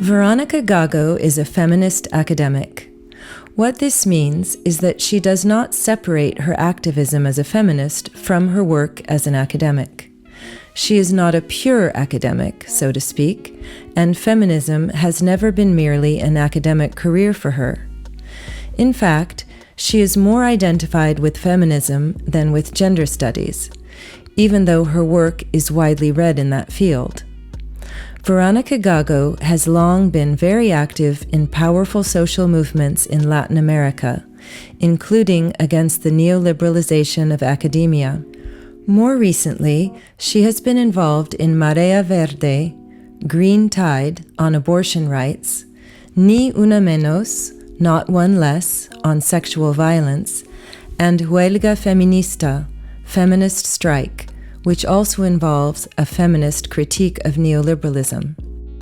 Veronica Gago is a feminist academic. What this means is that she does not separate her activism as a feminist from her work as an academic. She is not a pure academic, so to speak, and feminism has never been merely an academic career for her. In fact, she is more identified with feminism than with gender studies, even though her work is widely read in that field. Veronica Gago has long been very active in powerful social movements in Latin America, including against the neoliberalization of academia. More recently, she has been involved in Marea Verde, Green Tide on abortion rights, Ni Una Menos, Not One Less, on sexual violence, and Huelga Feminista, Feminist Strike, which also involves a feminist critique of neoliberalism.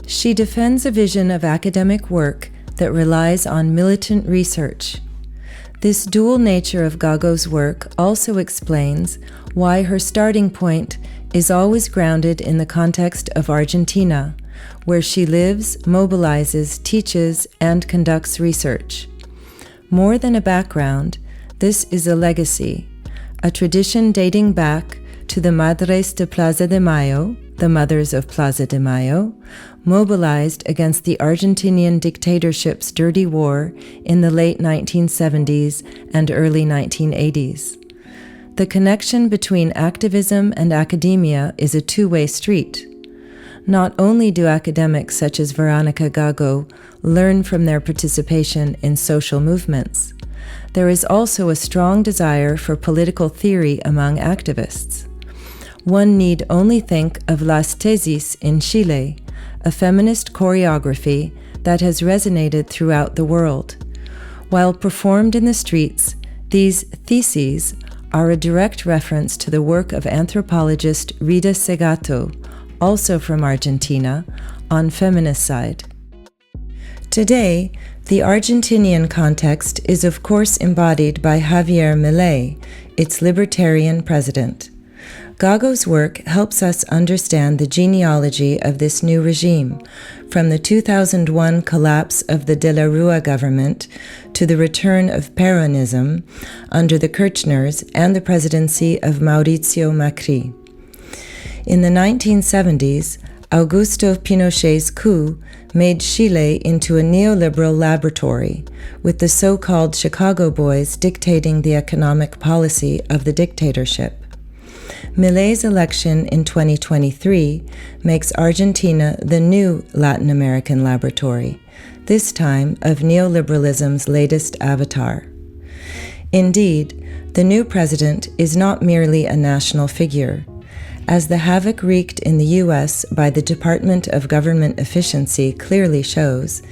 She defends a vision of academic work that relies on militant research. This dual nature of Gago's work also explains why her starting point is always grounded in the context of Argentina, where she lives, mobilizes, teaches, and conducts research. More than a background, this is a legacy, a tradition dating back to the Madres de Plaza de Mayo, the Mothers of Plaza de Mayo, mobilized against the Argentinian dictatorship's dirty war in the late 1970s and early 1980s. The connection between activism and academia is a two-way street. Not only do academics such as Veronica Gago learn from their participation in social movements, there is also a strong desire for political theory among activists. One need only think of Las Tesis in Chile, a feminist choreography that has resonated throughout the world. While performed in the streets, these theses are a direct reference to the work of anthropologist Rita Segato, also from Argentina, on feminicide. Today, the Argentinian context is of course embodied by Javier Milei, its libertarian president. Gago's work helps us understand the genealogy of this new regime, from the 2001 collapse of the De la Rúa government to the return of Peronism under the Kirchners and the presidency of Mauricio Macri. In the 1970s, Augusto Pinochet's coup made Chile into a neoliberal laboratory, with the so-called Chicago Boys dictating the economic policy of the dictatorship. Milei's election in 2023 makes Argentina the new Latin American laboratory, this time of neoliberalism's latest avatar. Indeed, the new president is not merely a national figure. As the havoc wreaked in the U.S. by the Department of Government Efficiency clearly shows,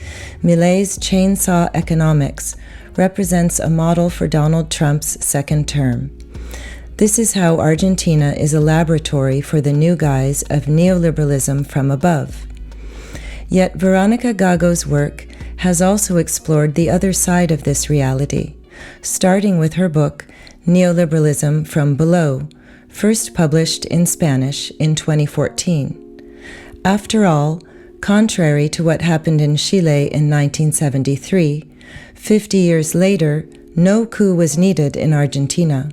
Milei's chainsaw economics represents a model for Donald Trump's second term. This is how Argentina is a laboratory for the new guise of neoliberalism from above. Yet Veronica Gago's work has also explored the other side of this reality, starting with her book, Neoliberalism from Below, first published in Spanish in 2014. After all, contrary to what happened in Chile in 1973, 50 years later, no coup was needed in Argentina.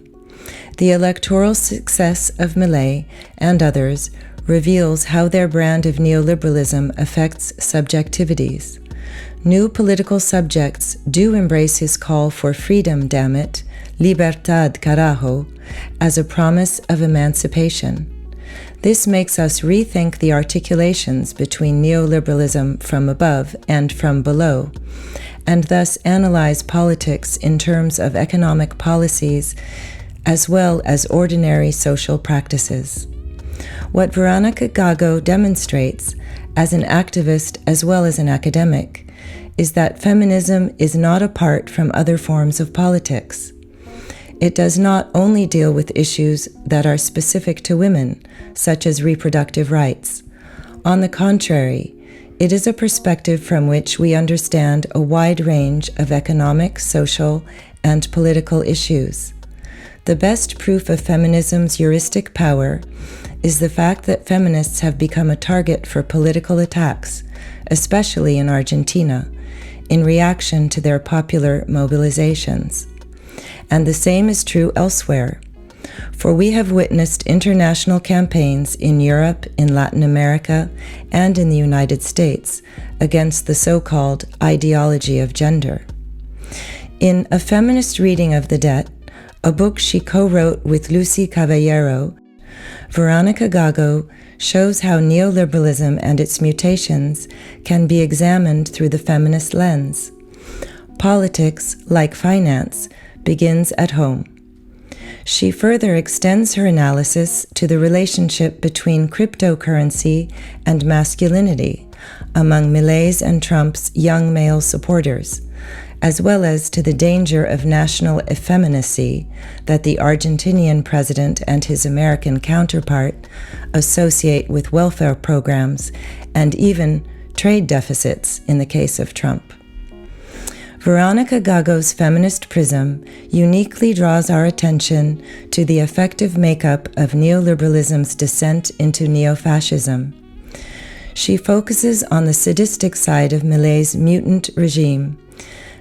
The electoral success of Milei and others reveals how their brand of neoliberalism affects subjectivities. New political subjects do embrace his call for freedom, damn it, libertad carajo, as a promise of emancipation. This makes us rethink the articulations between neoliberalism from above and from below, and thus analyze politics in terms of economic policies as well as ordinary social practices. What Veronica Gago demonstrates, as an activist as well as an academic, is that feminism is not apart from other forms of politics. It does not only deal with issues that are specific to women, such as reproductive rights. On the contrary, it is a perspective from which we understand a wide range of economic, social, and political issues. The best proof of feminism's heuristic power is the fact that feminists have become a target for political attacks, especially in Argentina, in reaction to their popular mobilizations. And the same is true elsewhere, for we have witnessed international campaigns in Europe, in Latin America, and in the United States against the so-called ideology of gender. In A Feminist Reading of the Debt, a book she co-wrote with Lucy Caballero, Verónica Gago shows how neoliberalism and its mutations can be examined through the feminist lens. Politics, like finance, begins at home. She further extends her analysis to the relationship between cryptocurrency and masculinity among Milei's and Trump's young male supporters, as well as to the danger of national effeminacy that the Argentinian president and his American counterpart associate with welfare programs and even trade deficits in the case of Trump. Veronica Gago's feminist prism uniquely draws our attention to the effective makeup of neoliberalism's descent into neo-fascism. She focuses on the sadistic side of Milei's mutant regime,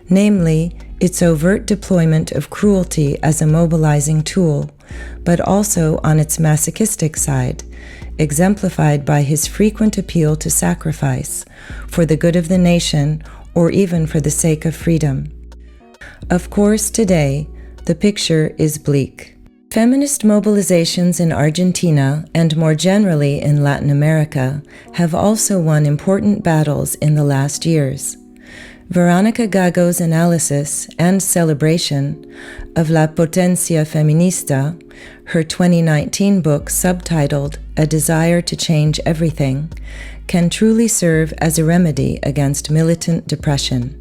namely its overt deployment of cruelty as a mobilizing tool, but also on its masochistic side, exemplified by his frequent appeal to sacrifice for the good of the nation or even for the sake of freedom. Of course, today, the picture is bleak. Feminist mobilizations in Argentina and more generally in Latin America have also won important battles in the last years. Verónica Gago's analysis and celebration of La Potencia Feminista, her 2019 book subtitled A Desire to Change Everything, can truly serve as a remedy against militant depression.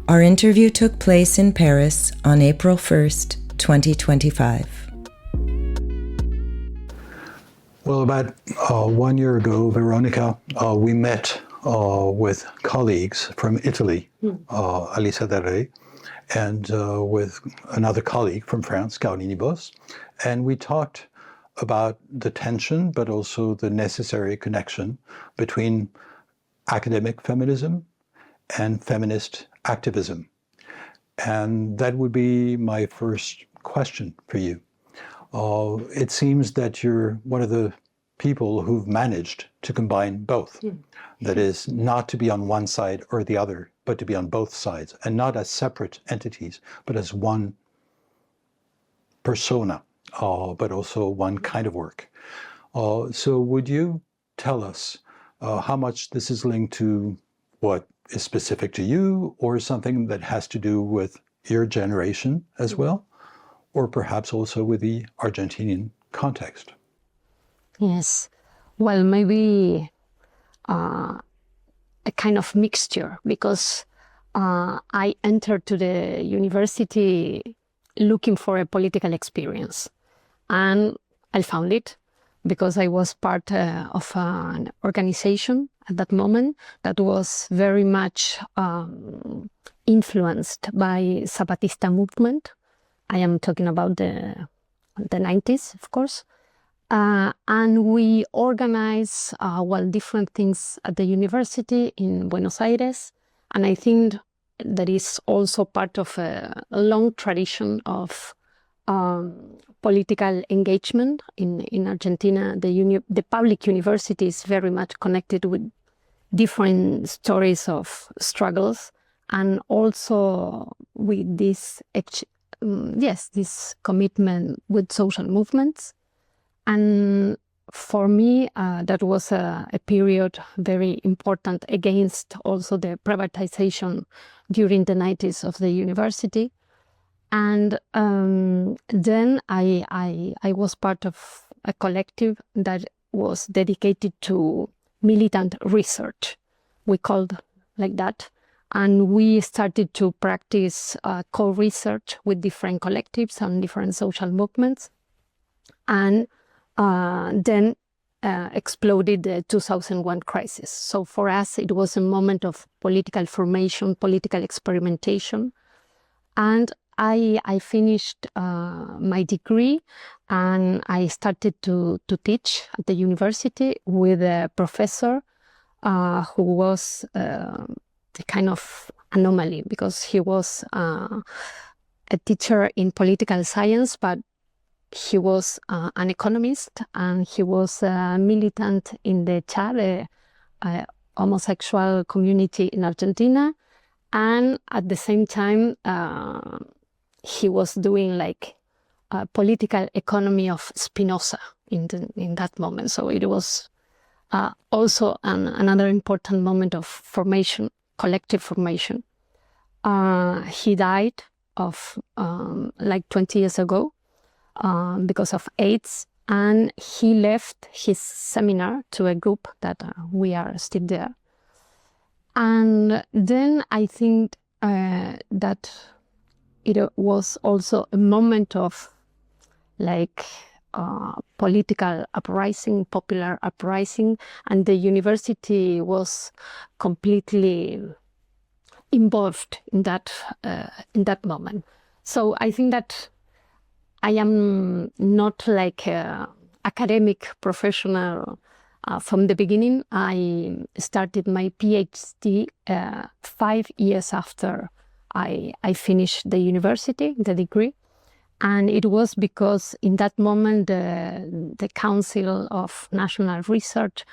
Our interview took place in Paris on April 1st, 2025. Well, about 1 year ago, Veronica, we met with colleagues from Italy, Alisa Derre, and with another colleague from France, Caroline Ibos, and we talked about the tension, but also the necessary connection between academic feminism and feminist activism. And that would be my first question for you. It seems that you're one of the people who've managed to combine both. That is, not to be on one side or the other, but to be on both sides, and not as separate entities, but as one persona, but also one kind of work. So would you tell us how much this is linked to what is specific to you, or something that has to do with your generation as well, or perhaps also with the Argentinian context? Yes, well, maybe a kind of mixture, because I entered to the university looking for a political experience, and I found it because I was part of an organization at that moment that was very much influenced by Zapatista movement. I am talking about the 90s, of course. And we organize different things at the university in Buenos Aires. And I think that is also part of a long tradition of political engagement in Argentina. The public university is very much connected with different stories of struggles, and also with this, this commitment with social movements. And for me, that was a period very important against also the privatization during the 90s of the university. And then I was part of a collective that was dedicated to militant research. We called like that. And we started to practice co-research with different collectives and different social movements. And then exploded the 2001 crisis. So for us, it was a moment of political formation, political experimentation. And I finished my degree, and I started to teach at the university with a professor who was a kind of anomaly, because he was a teacher in political science, but he was an economist, and he was a militant in the CHAD, homosexual community in Argentina. And at the same time, he was doing like political economy of Spinoza in that moment. So it was also another important moment of formation, collective formation. He died of like 20 years ago because of AIDS, and he left his seminar to a group that we are still there. And then I think that it was also a moment of like political uprising, popular uprising, and the university was completely involved in that moment. So I think that I am not like an academic professional from the beginning. I started my PhD 5 years after I finished the university, the degree. And it was because in that moment, the Council of National Research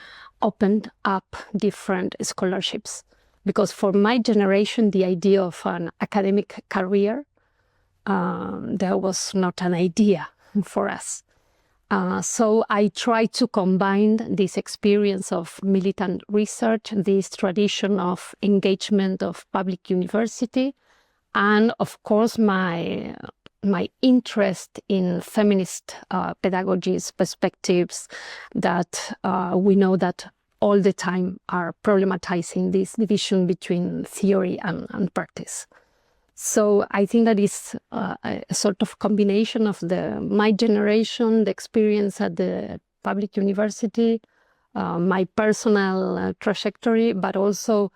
opened up different scholarships. Because for my generation, the idea of an academic career, there was not an idea for us. So I tried to combine this experience of militant research, this tradition of engagement of public university, and of course my interest in feminist pedagogies, perspectives that we know that all the time are problematizing this division between theory and practice. So I think that is a sort of combination of my generation, the experience at the public university, my personal trajectory, but also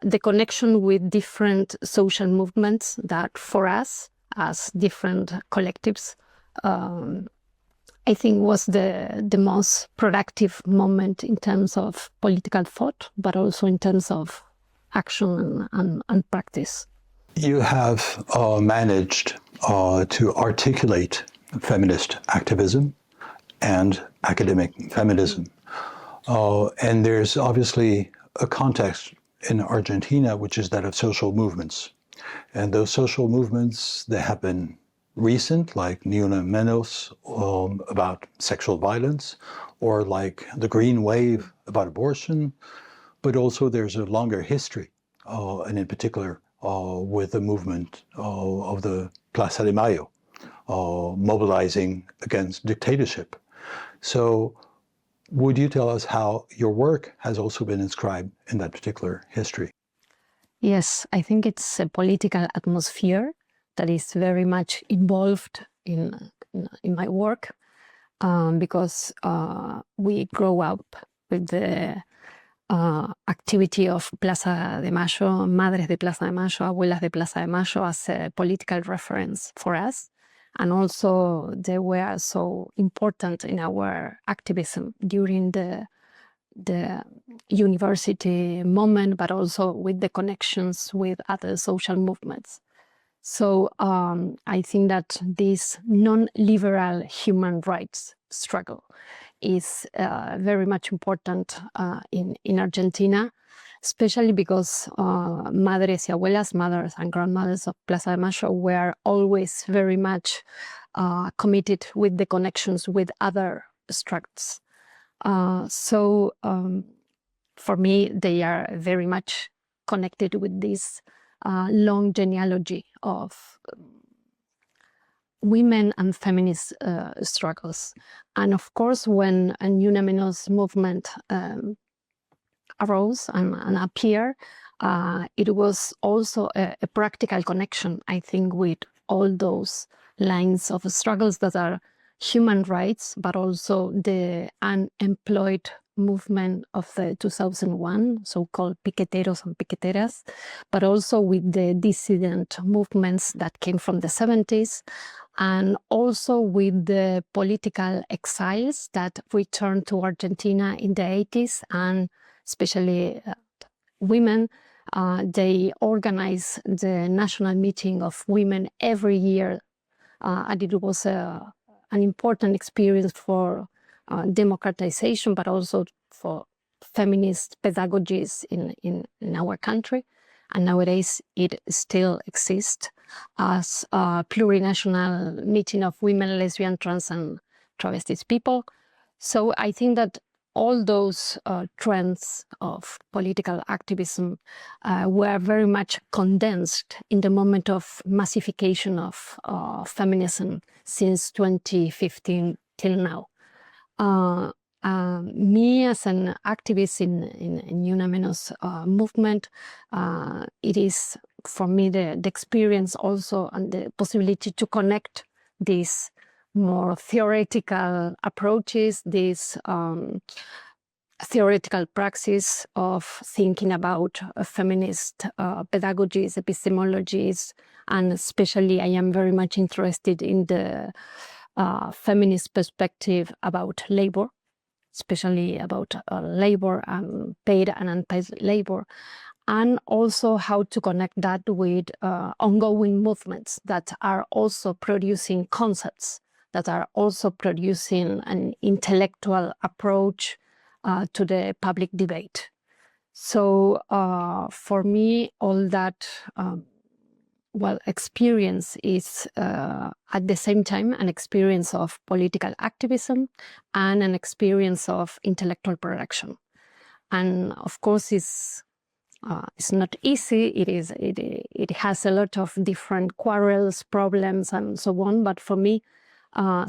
the connection with different social movements that for us, as different collectives, I think was the most productive moment in terms of political thought, but also in terms of action and practice. You have managed to articulate feminist activism and academic feminism. And there's obviously a context in Argentina, which is that of social movements. And those social movements, they have been recent, like Ni Una Menos about sexual violence, or like the Green Wave about abortion. But also there's a longer history, and in particular, with the movement of the Plaza de Mayo, mobilizing against dictatorship. So would you tell us how your work has also been inscribed in that particular history? Yes, I think it's a political atmosphere that is very much involved in my work, because we grow up with the activity of Plaza de Mayo, Madres de Plaza de Mayo, Abuelas de Plaza de Mayo as a political reference for us. And also they were so important in our activism during the university moment, but also with the connections with other social movements. So I think that this non-liberal human rights struggle is very much important in Argentina, especially because madres y abuelas, mothers and grandmothers of Plaza de Mayo were always very much committed with the connections with other struggles. So for me, they are very much connected with this long genealogy of women and feminist struggles. And of course, when a Ni Una Menos movement arose and appeared, it was also a practical connection, I think, with all those lines of struggles that are human rights, but also the unemployed movement of the 2001, so-called piqueteros and piqueteras, but also with the dissident movements that came from the 70s, and also with the political exiles that returned to Argentina in the 80s, and especially women. They organize the national meeting of women every year, and it was an important experience for democratization, but also for feminist pedagogies in our country. And nowadays it still exists as a plurinational meeting of women, lesbian, trans, and travestis people. So I think that all those trends of political activism were very much condensed in the moment of massification of feminism since 2015 till now. Me as an activist in Ni Una Menos movement, it is for me the experience also and the possibility to connect these more theoretical approaches, these theoretical praxis of thinking about feminist pedagogies, epistemologies, and especially I am very much interested in the feminist perspective about labor, especially about labor and paid and unpaid labor, and also how to connect that with ongoing movements that are also producing concepts, that are also producing an intellectual approach to the public debate. So for me, all that experience is at the same time an experience of political activism and an experience of intellectual production. And of course, it's not easy. It has a lot of different quarrels, problems, and so on. But for me,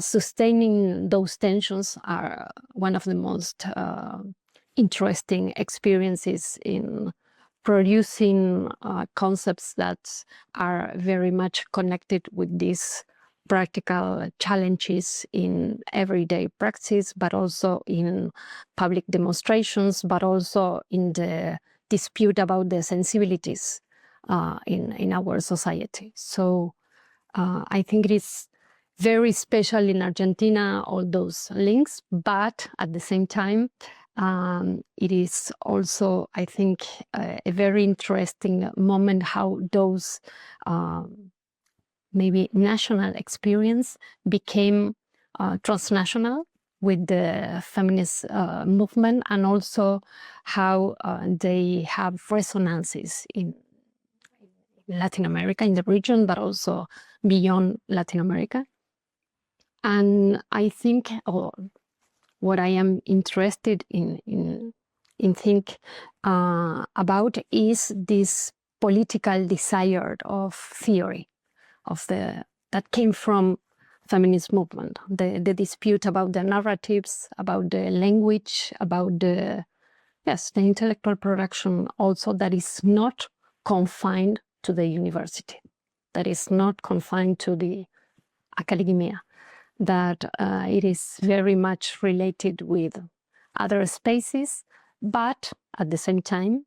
sustaining those tensions are one of the most interesting experiences in producing concepts that are very much connected with these practical challenges in everyday practice, but also in public demonstrations, but also in the dispute about the sensibilities in our society. So I think it is very special in Argentina, all those links, but at the same time, it is also, I think, a very interesting moment how those maybe national experience became transnational with the feminist movement, and also how they have resonances in Latin America, in the region, but also beyond Latin America. And I think what I am interested in think about is this political desire of theory that came from feminist movement, the dispute about the narratives, about the language, about the intellectual production also that is not confined to the university, that is not confined to the academia, that it is very much related with other spaces, but at the same time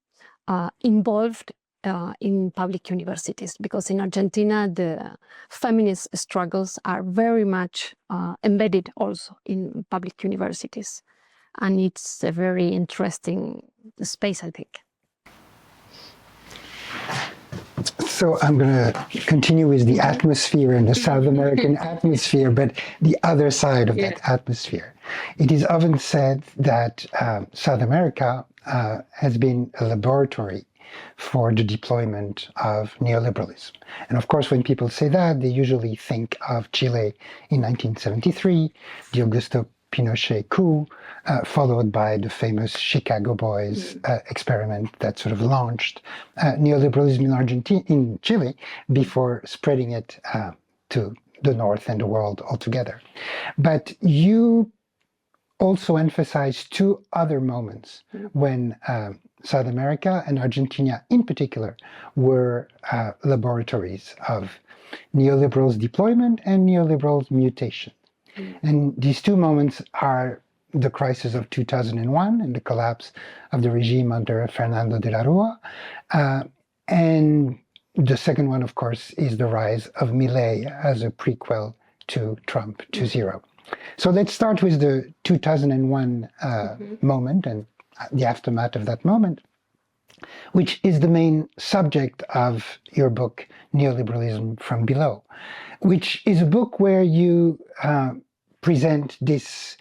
involved in public universities, because in Argentina the feminist struggles are very much embedded also in public universities, and it's a very interesting space, I think. So I'm going to continue with the atmosphere and the South American atmosphere, but the other side of that atmosphere. It is often said that South America has been a laboratory for the deployment of neoliberalism. And of course, when people say that, they usually think of Chile in 1973, the Augusto Pinochet coup, followed by the famous Chicago Boys experiment that sort of launched neoliberalism in Chile before spreading it to the North and the world altogether. But you also emphasize two other moments when South America and Argentina in particular were laboratories of neoliberals deployment and neoliberals mutation. And these two moments are the crisis of 2001 and the collapse of the regime under Fernando de la Rúa. And the second one, of course, is the rise of Milei as a prequel to Trump 2.0. So let's start with the 2001 moment and the aftermath of that moment, which is the main subject of your book, Neoliberalism from Below, which is a book where you present this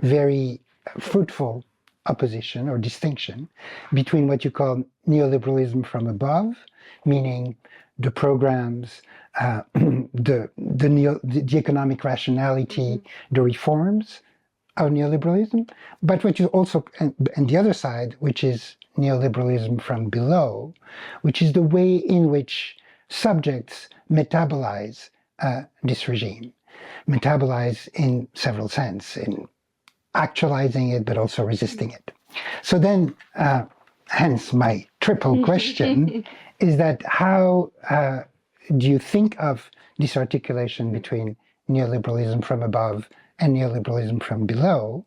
very fruitful opposition or distinction between what you call neoliberalism from above, meaning the programs, the economic rationality, the reforms of neoliberalism, but what you also, and the other side, which is neoliberalism from below, which is the way in which subjects metabolize this regime, metabolize in several senses, in actualizing it, but also resisting it. So then, hence my triple question, is that how do you think of this articulation between neoliberalism from above and neoliberalism from below,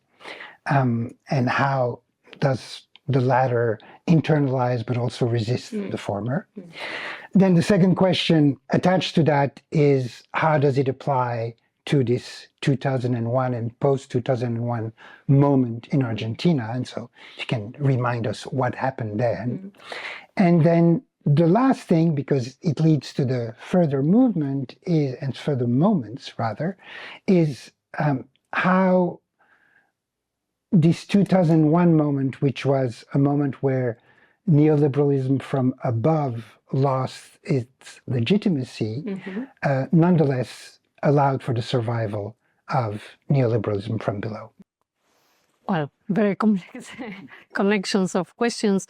and how does the latter internalize but also resist the former? Then the second question attached to that is, how does it apply to this 2001 and post-2001 moment in Argentina? And so you can remind us what happened then. And then the last thing, because it leads to the further movement is, and further moments rather, is how this 2001 moment, which was a moment where neoliberalism from above lost its legitimacy, nonetheless allowed for the survival of neoliberalism from below. Well, very complex connections of questions.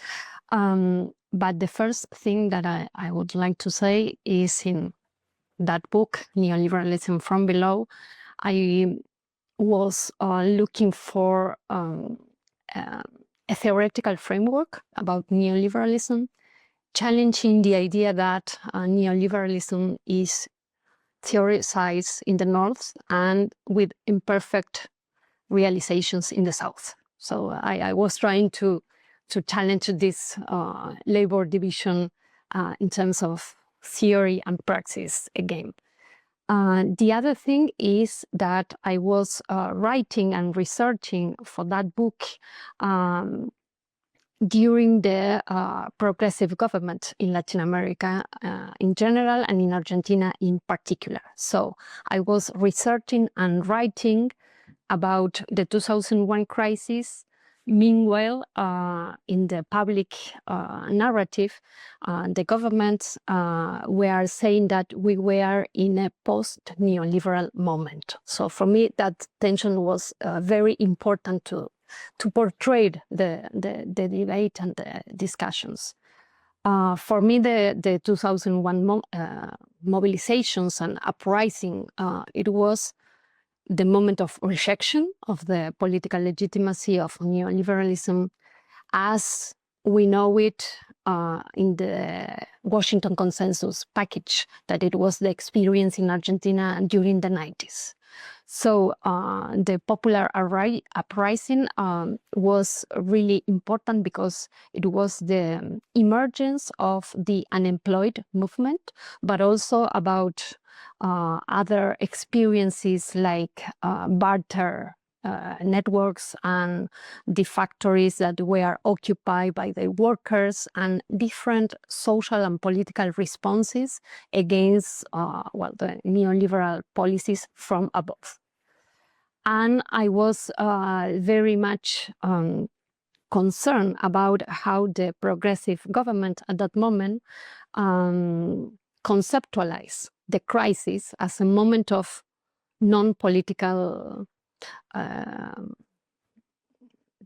But the first thing that I would like to say is, in that book, Neoliberalism from Below, I was looking for a theoretical framework about neoliberalism, challenging the idea that neoliberalism is theorized in the North and with imperfect realizations in the South. So I was trying to challenge this labor division in terms of theory and praxis again. The other thing is that I was writing and researching for that book during the progressive government in Latin America in general and in Argentina in particular. So I was researching and writing about the 2001 crisis. Meanwhile, in the public narrative, the governments were saying that we were in a post-neoliberal moment. So for me, that tension was very important to portray the debate and the discussions. For me, the 2001 mobilizations and uprising, it was the moment of rejection of the political legitimacy of neoliberalism as we know it in the Washington Consensus package, that it was the experience in Argentina during the 90s. So the popular uprising was really important because it was the emergence of the unemployed movement, but also about other experiences like barter networks and the factories that were occupied by the workers, and different social and political responses against the neoliberal policies from above. And I was very much concerned about how the progressive government at that moment conceptualized the crisis as a moment of non-political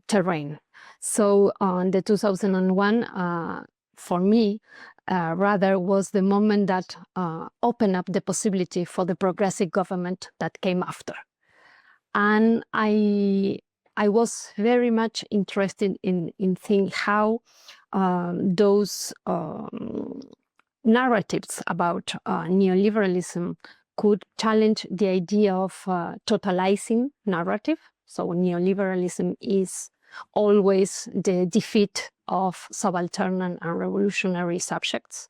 terrain. So the 2001, for me, rather was the moment that opened up the possibility for the progressive government that came after. And I was very much interested in seeing how those narratives about neoliberalism could challenge the idea of totalizing narrative. So neoliberalism is always the defeat of subaltern and revolutionary subjects.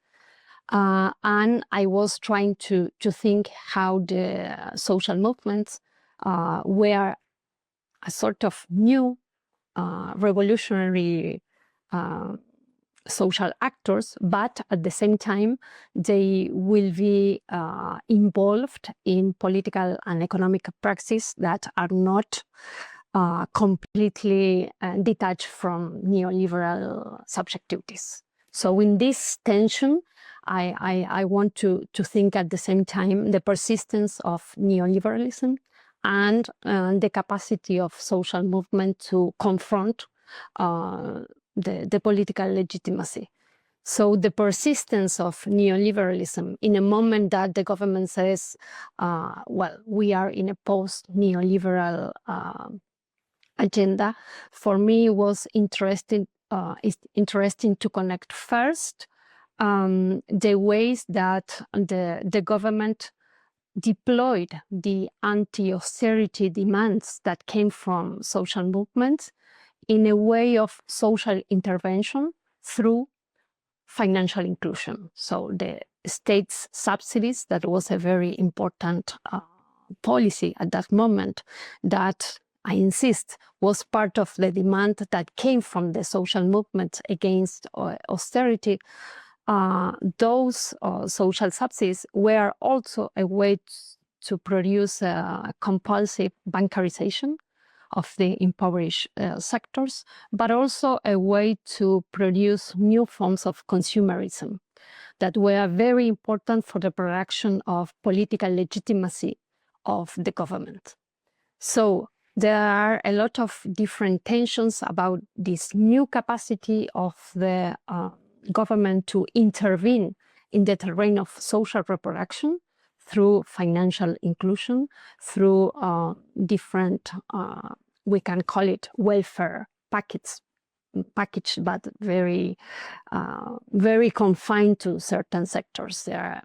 And I was trying to think how the social movements were a sort of new revolutionary social actors, but at the same time, they will be involved in political and economic practices that are not completely detached from neoliberal subjectivities. So in this tension, I want to think at the same time the persistence of neoliberalism and the capacity of social movement to confront the political legitimacy. So the persistence of neoliberalism in a moment that the government says, well, we are in a post-neoliberal agenda, for me was interesting to connect first the ways that the government deployed the anti-austerity demands that came from social movements in a way of social intervention through financial inclusion. So the state's subsidies, that was a very important policy at that moment, that I insist was part of the demand that came from the social movement against austerity. Those social subsidies were also a way to produce a compulsive bancarization of the impoverished sectors, but also a way to produce new forms of consumerism that were very important for the production of political legitimacy of the government. So there are a lot of different tensions about this new capacity of the government to intervene in the terrain of social reproduction through financial inclusion, through different, we can call it welfare package, but very confined to certain sectors. There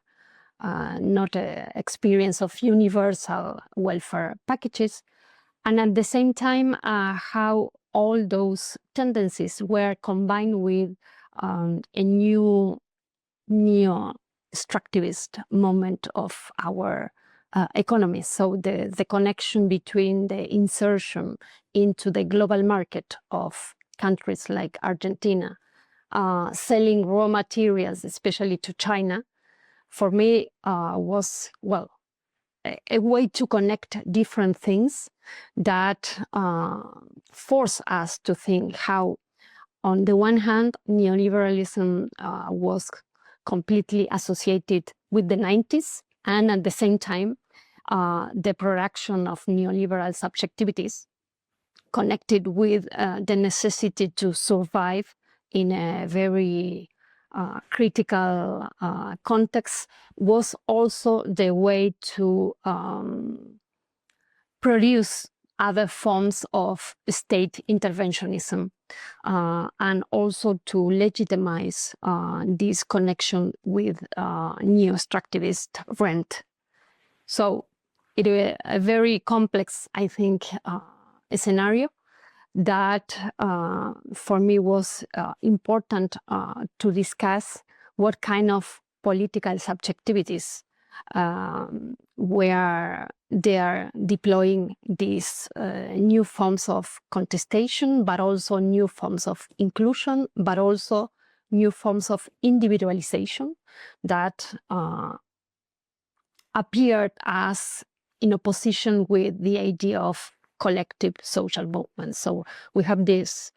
are not an experience of universal welfare packages. And at the same time, how all those tendencies were combined with a new neo-extractivist moment of our economy. So the connection between the insertion into the global market of countries like Argentina, selling raw materials, especially to China, for me was, well, a way to connect different things that force us to think how, on the one hand, neoliberalism was completely associated with the 90s, and at the same time, the production of neoliberal subjectivities connected with the necessity to survive in a very critical context was also the way to produce other forms of state interventionism and also to legitimize this connection with neo-extractivist rent. So it is a very complex, I think, scenario that for me was important to discuss what kind of political subjectivities where they are deploying these new forms of contestation, but also new forms of inclusion, but also new forms of individualization that appeared as in opposition with the idea of collective social movements. So we have this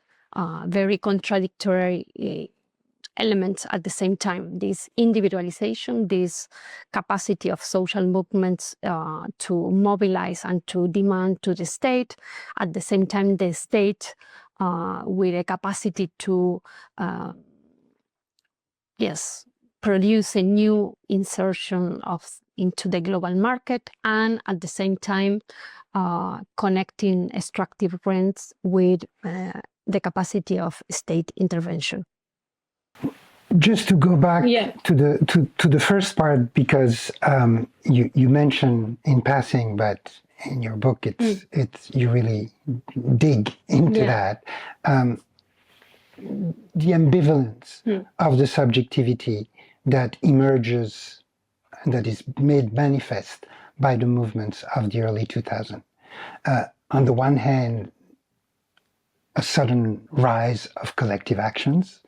very contradictory elements at the same time, this individualization, this capacity of social movements to mobilize and to demand to the state, at the same time the state with a capacity to produce a new insertion into the global market, and at the same time connecting extractive rents with the capacity of state intervention. Just to go back to the first part, because you mentioned in passing, but in your book. It's you really dig into that. The ambivalence of the subjectivity that emerges and that is made manifest by the movements of the early 2000s. On the one hand, a sudden rise of collective actions,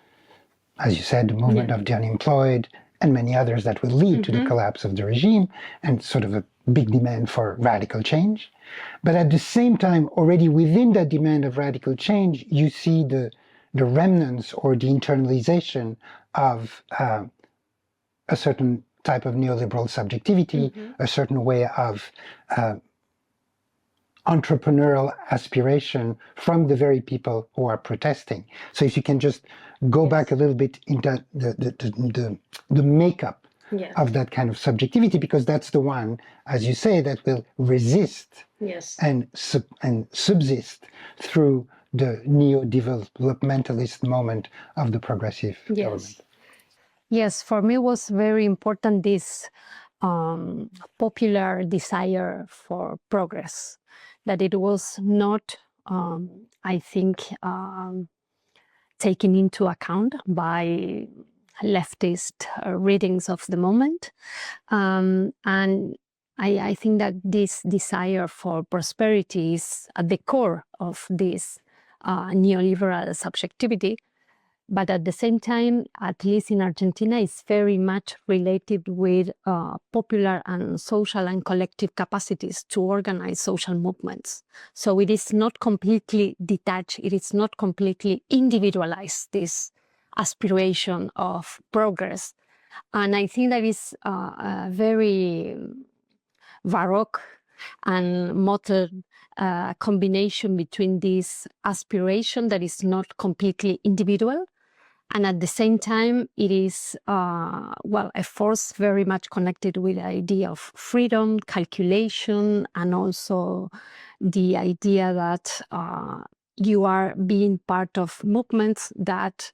as you said, the movement of the unemployed and many others that will lead to the collapse of the regime, and sort of a big demand for radical change. But at the same time, already within that demand of radical change, you see the remnants or the internalization of a certain type of neoliberal subjectivity, a certain way of entrepreneurial aspiration from the very people who are protesting. So if you can just go back a little bit into the makeup of that kind of subjectivity, because that's the one, as you say, that will resist and subsist through the neo-developmentalist moment of the progressive government. Yes, for me it was very important this popular desire for progress, that it was not, I think, taken into account by leftist readings of the moment. And I think that this desire for prosperity is at the core of this neoliberal subjectivity. But at the same time, at least in Argentina, it's very much related with popular and social and collective capacities to organize social movements. So it is not completely detached, it is not completely individualized, this aspiration of progress. And I think that is a very Baroque and modern combination between this aspiration that is not completely individual, and at the same time, it is, a force very much connected with the idea of freedom, calculation, and also the idea that you are being part of movements that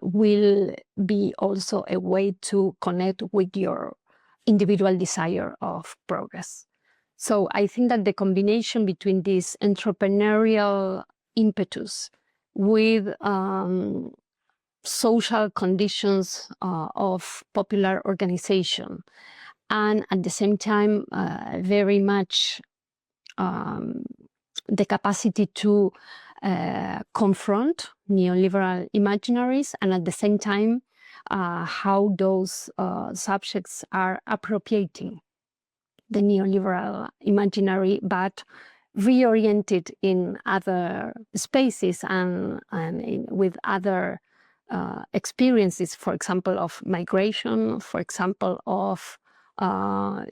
will be also a way to connect with your individual desire of progress. So I think that the combination between this entrepreneurial impetus with social conditions of popular organization, and at the same time very much the capacity to confront neoliberal imaginaries, and at the same time how those subjects are appropriating the neoliberal imaginary, but reoriented in other spaces and with other experiences, for example, of migration, for example, of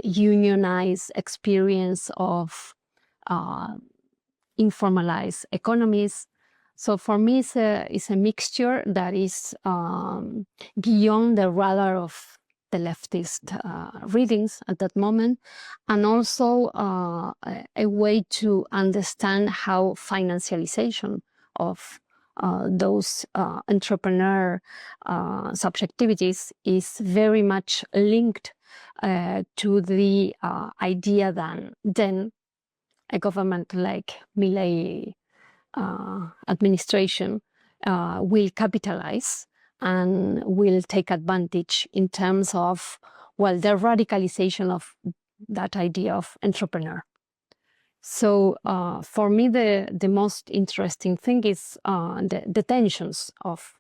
unionized experience of informalized economies. So for me, it's a mixture that is beyond the radar of the leftist readings at that moment, and also a way to understand how financialization of those entrepreneur subjectivities is very much linked to the idea that then a government like Milei administration will capitalize and will take advantage in terms of, the radicalization of that idea of entrepreneur. So for me, the most interesting thing is the tensions of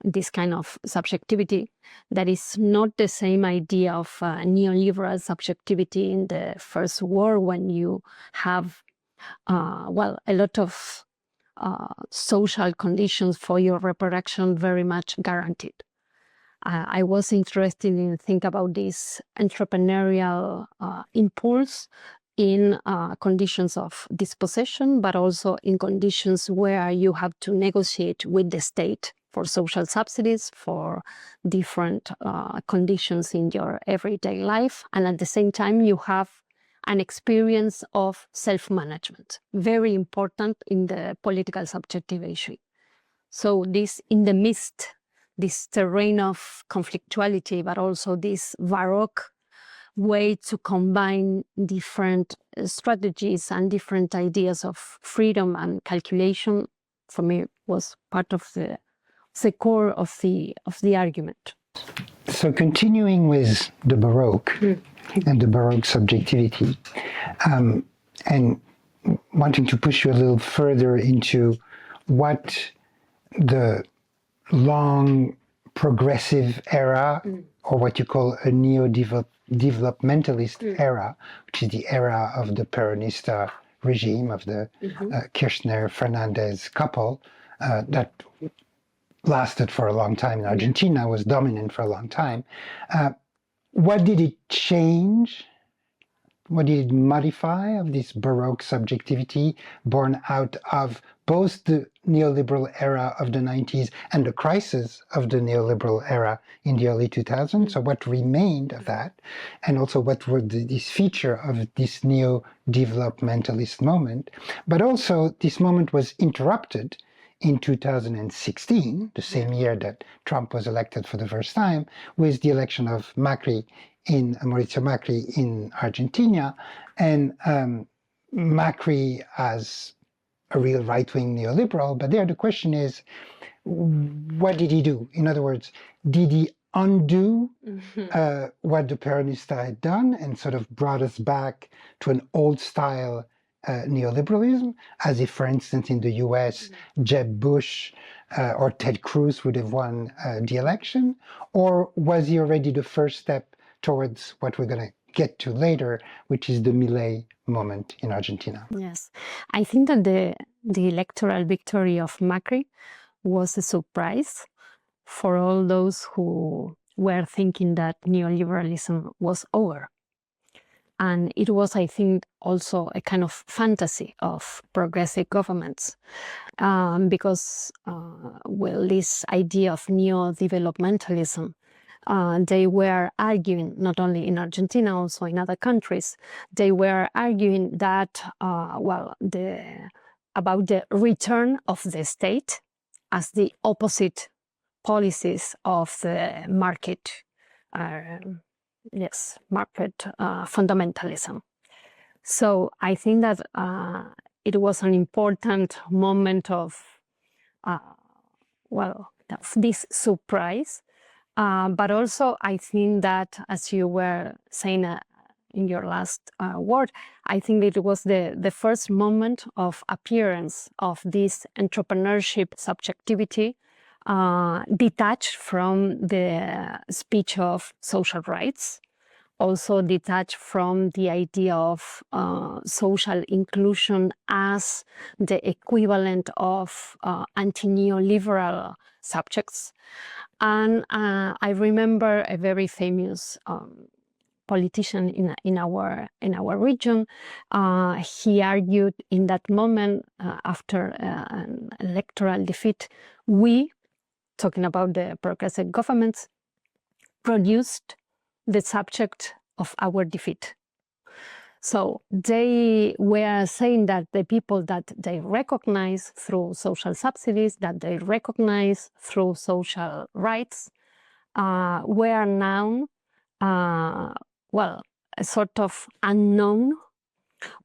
this kind of subjectivity that is not the same idea of neoliberal subjectivity in the First War, when you have, a lot of social conditions for your reproduction very much guaranteed. I was interested in think about this entrepreneurial impulse in conditions of dispossession, but also in conditions where you have to negotiate with the state for social subsidies, for different conditions in your everyday life. And at the same time, you have an experience of self-management, very important in the political subjectivation. So this, in the midst, this terrain of conflictuality, but also this Baroque way to combine different strategies and different ideas of freedom and calculation, for me, was part of the core of the argument. So continuing with the Baroque and the Baroque subjectivity, and wanting to push you a little further into what the long progressive era, or what you call a neo-developmentalist era, which is the era of the Peronista regime, of the Kirchner-Fernandez couple, that lasted for a long time in Argentina, was dominant for a long time. What did it change? What did it modify of this Baroque subjectivity born out of both the neoliberal era of the 90s and the crisis of the neoliberal era in the early 2000s? So what remained of that? And also what were this feature of this neo-developmentalist moment? But also this moment was interrupted in 2016, the same year that Trump was elected for the first time, with the election of Mauricio Macri in Argentina, and Macri as a real right-wing neoliberal. But there the question is, what did he do? In other words, did he undo what the Peronista had done and sort of brought us back to an old-style neoliberalism, as if, for instance, in the US, Jeb Bush or Ted Cruz would have won the election? Or was he already the first step towards what we're going to get to later, which is the Milei moment in Argentina? Yes, I think that the electoral victory of Macri was a surprise for all those who were thinking that neoliberalism was over. And it was, I think, also a kind of fantasy of progressive governments, because, well, this idea of neo-developmentalism, they were arguing, not only in Argentina, also in other countries, they were arguing that, about the return of the state as the opposite policies of the market. Market fundamentalism. So I think that it was an important moment of this surprise. But also I think that, as you were saying in your last word, I think it was the first moment of appearance of this entrepreneurship subjectivity, detached from the speech of social rights, also detached from the idea of social inclusion as the equivalent of anti-neoliberal subjects. And I remember a very famous politician in our region. He argued in that moment, after an electoral defeat, we, talking about the progressive governments, produced the subject of our defeat. So they were saying that the people that they recognize through social subsidies, that they recognize through social rights, were now, a sort of unknown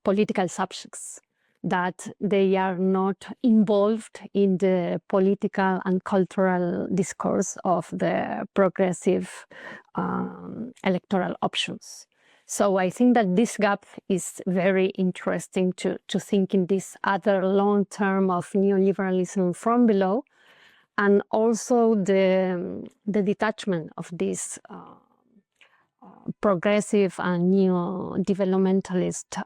political subjects, that they are not involved in the political and cultural discourse of the progressive electoral options. So I think that this gap is very interesting to think in this other long term of neoliberalism from below, and also the detachment of these progressive and neo-developmentalist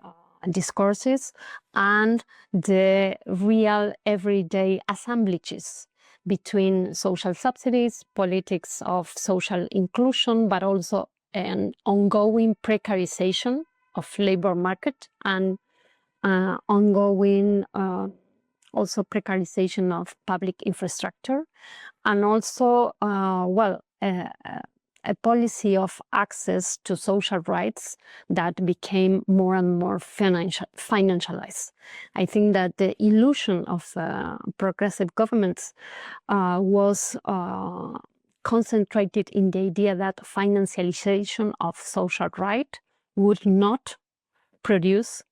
discourses and the real everyday assemblages between social subsidies, politics of social inclusion, but also an ongoing precarization of labor market and ongoing also precarization of public infrastructure, and also a policy of access to social rights that became more and more financialized. I think that the illusion of progressive governments was concentrated in the idea that financialization of social right would not produce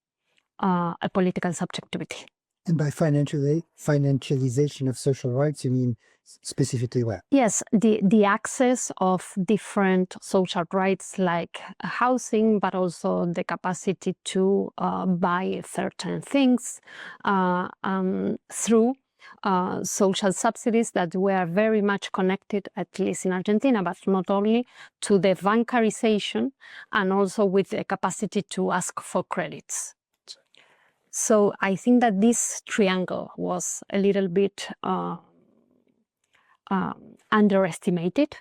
a political subjectivity. And by financialization of social rights, you mean specifically what? Yes, the access of different social rights like housing, but also the capacity to buy certain things through social subsidies that were very much connected, at least in Argentina, but not only, to the bancarization and also with the capacity to ask for credits. So I think that this triangle was a little bit underestimated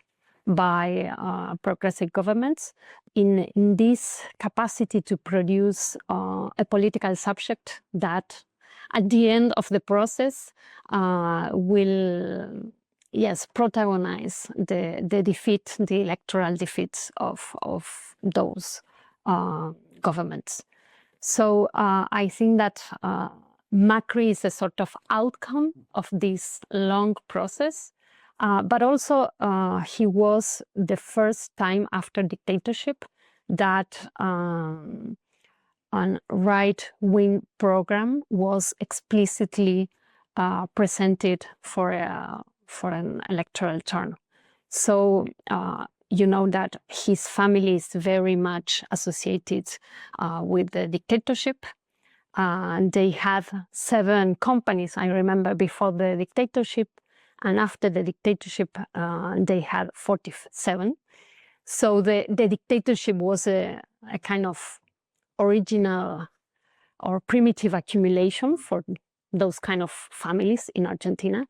by progressive governments in this capacity to produce a political subject that at the end of the process will, yes, protagonize the defeat, the electoral defeats of those governments. So I think that Macri is a sort of outcome of this long process, but also he was the first time after dictatorship that a right-wing program was explicitly presented for an electoral turn. So you know that his family is very much associated with the dictatorship. They had 7 companies, I remember, before the dictatorship, and after the dictatorship, they had 47. So the dictatorship was a kind of original or primitive accumulation for those kind of families in Argentina.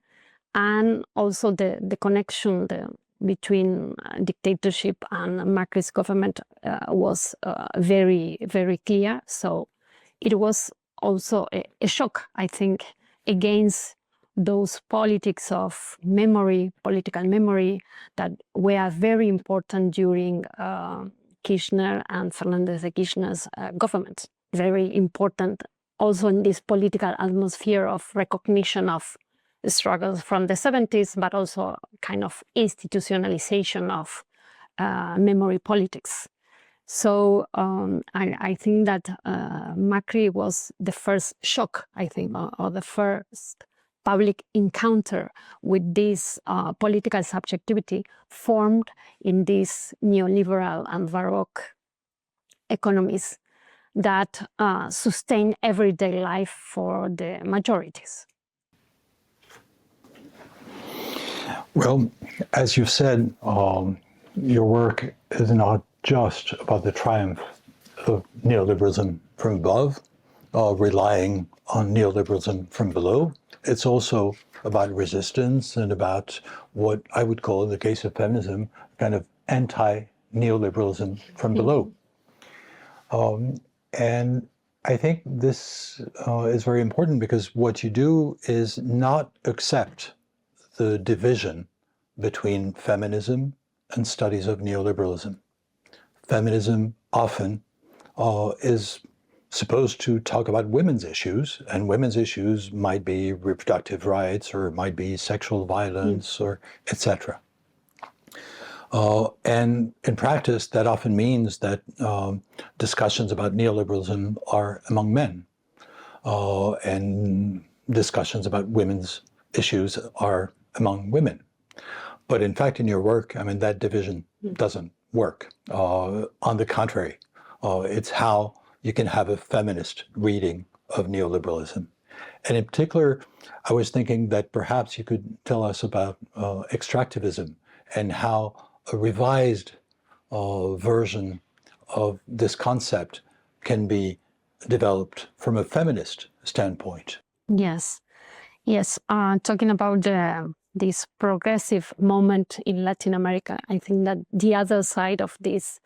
And also the connection between dictatorship and Macri's government was very, very clear. So it was also a shock, I think, against those politics of memory, political memory, that were very important during Kirchner and Fernández de Kirchner's government. Very important also in this political atmosphere of recognition of the struggles from the 70s, but also kind of institutionalization of memory politics. So I think that Macri was the first shock, I think, or the first public encounter with this political subjectivity formed in these neoliberal and Baroque economies that sustain everyday life for the majorities. Well, as you've said, your work is not just about the triumph of neoliberalism from above, relying on neoliberalism from below. It's also about resistance and about what I would call, in the case of feminism, kind of anti-neoliberalism from below. And I think this is very important because what you do is not accept the division between feminism and studies of neoliberalism. Feminism often is supposed to talk about women's issues, and women's issues might be reproductive rights or might be sexual violence or etc. And in practice, that often means that discussions about neoliberalism are among men, and discussions about women's issues are among women. But in fact, in your work, I mean, that division doesn't work. On the contrary, it's how you can have a feminist reading of neoliberalism. And in particular, I was thinking that perhaps you could tell us about extractivism and how a revised version of this concept can be developed from a feminist standpoint. Yes. Talking about this progressive moment in Latin America, I think that the other side of this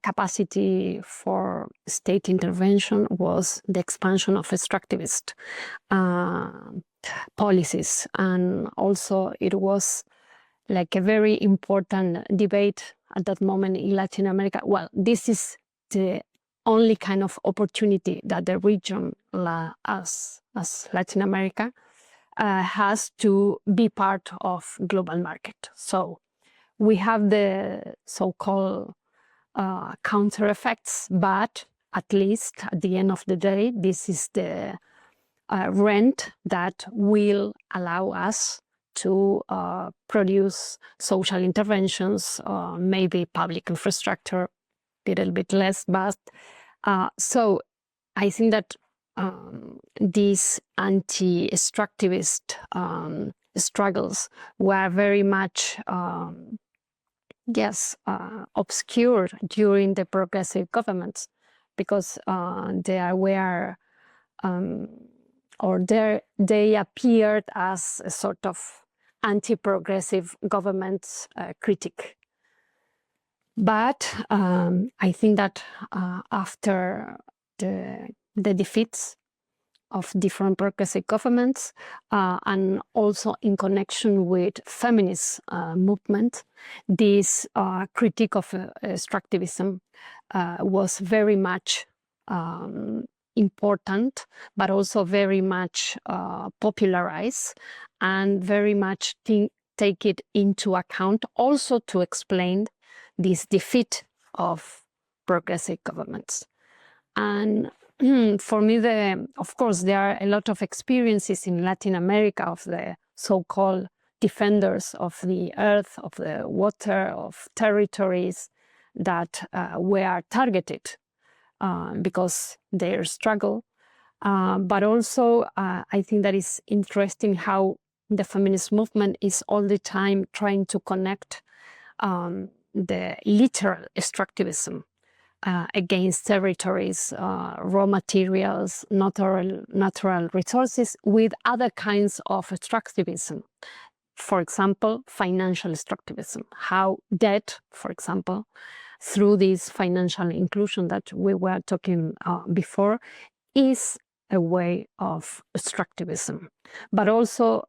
capacity for state intervention was the expansion of extractivist policies. And also it was like a very important debate at that moment in Latin America. Well, this is the only kind of opportunity that the region, as Latin America, has to be part of global market. So we have the so-called counter effects, but at least at the end of the day, this is the rent that will allow us to produce social interventions, maybe public infrastructure, a little bit less, but so I think that these anti-extractivist struggles were very much obscured during the progressive governments, because there were they appeared as a sort of anti-progressive government critic. But I think that after the defeats of different progressive governments, and also in connection with feminist movement, this critique of extractivism was very much important, but also very much popularized, and very much take it into account also to explain this defeat of progressive governments. And for me, of course, there are a lot of experiences in Latin America of the so-called defenders of the earth, of the water, of territories that were targeted because their struggle. But also, I think that is interesting how the feminist movement is all the time trying to connect the literal extractivism against territories, raw materials, natural resources, with other kinds of extractivism. For example, financial extractivism, how debt, for example, through this financial inclusion that we were talking before, is a way of extractivism. But also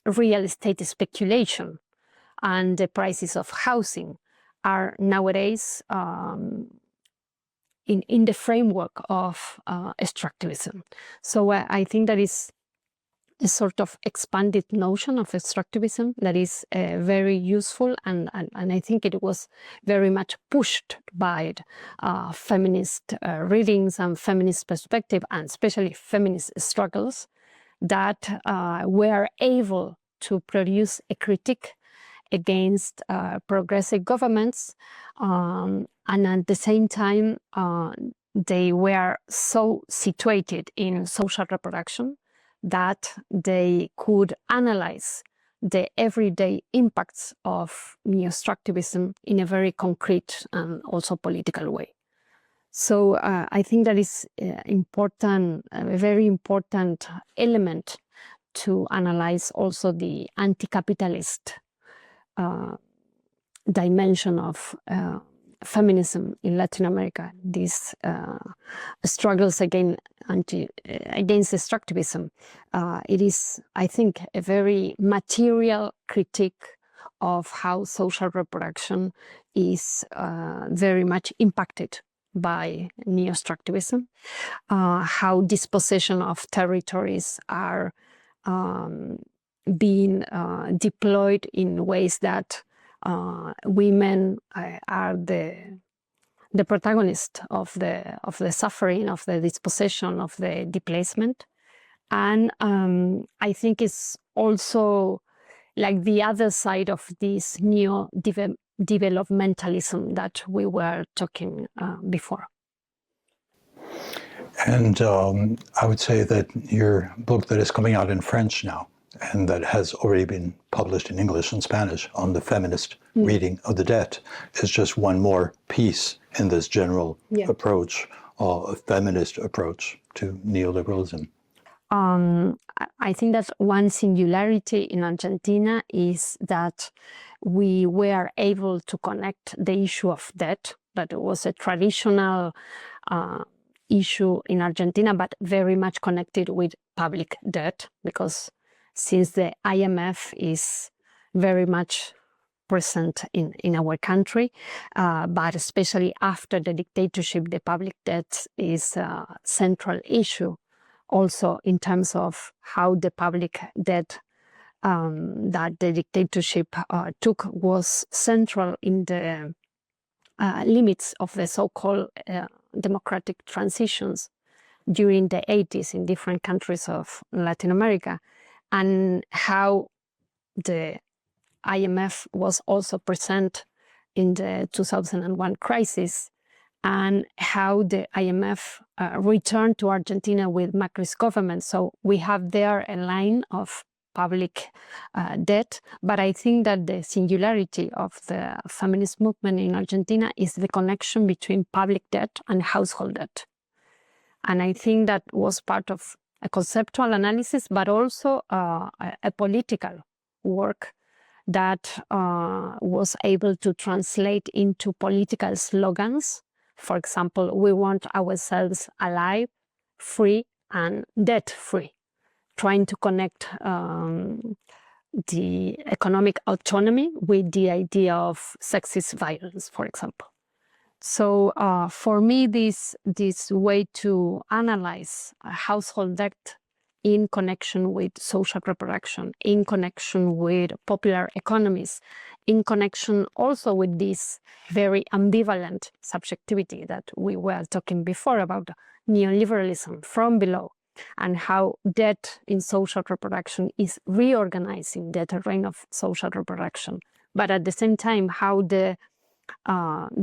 real estate speculation and the prices of housing are nowadays in the framework of extractivism. So I think that is a sort of expanded notion of extractivism that is very useful, and I think it was very much pushed by feminist readings and feminist perspective, and especially feminist struggles, that were able to produce a critique against progressive governments, and at the same time they were so situated in social reproduction that they could analyze the everyday impacts of neo-extractivism in a very concrete and also political way. So I think that is important, a very important element to analyze also the anti-capitalist dimension of feminism in Latin America, these struggles against extractivism. It is, I think, a very material critique of how social reproduction is very much impacted by neo-extractivism, how dispossession of territories are being deployed in ways that women are the protagonist of the suffering, of the dispossession, of the displacement. And I think it's also like the other side of this neo-developmentalism that we were talking before. And I would say that your book that is coming out in French now, and that has already been published in English and Spanish on the feminist reading of the debt, is just one more piece in this general approach, a feminist approach to neoliberalism. I think that one singularity in Argentina is that we were able to connect the issue of debt, that was a traditional issue in Argentina, but very much connected with public debt, because since the IMF is very much present in our country, but especially after the dictatorship, the public debt is a central issue also in terms of how the public debt that the dictatorship took was central in the limits of the so-called democratic transitions during the 80s in different countries of Latin America, and how the IMF was also present in the 2001 crisis, and how the IMF returned to Argentina with Macri's government. So we have there a line of public debt, but I think that the singularity of the feminist movement in Argentina is the connection between public debt and household debt. And I think that was part of a conceptual analysis, but also a political work that was able to translate into political slogans. For example, we want ourselves alive, free, and debt-free, trying to connect the economic autonomy with the idea of sexist violence, for example. So for me, this way to analyze household debt in connection with social reproduction, in connection with popular economies, in connection also with this very ambivalent subjectivity that we were talking before about neoliberalism from below, and how debt in social reproduction is reorganizing the terrain of social reproduction. But at the same time, how the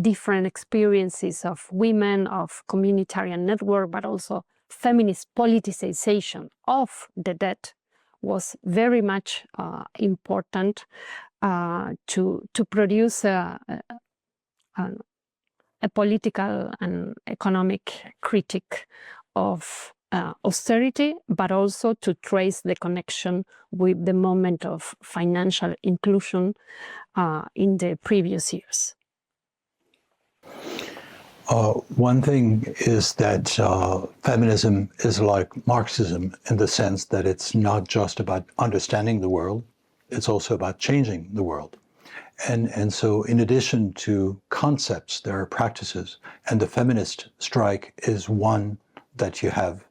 different experiences of women, of communitarian network, but also feminist politicization of the debt was very much important to produce a political and economic critique of austerity, but also to trace the connection with the moment of financial inclusion in the previous years. One thing is that feminism is like Marxism in the sense that it's not just about understanding the world, it's also about changing the world. And so in addition to concepts, there are practices, and the feminist strike is one that you have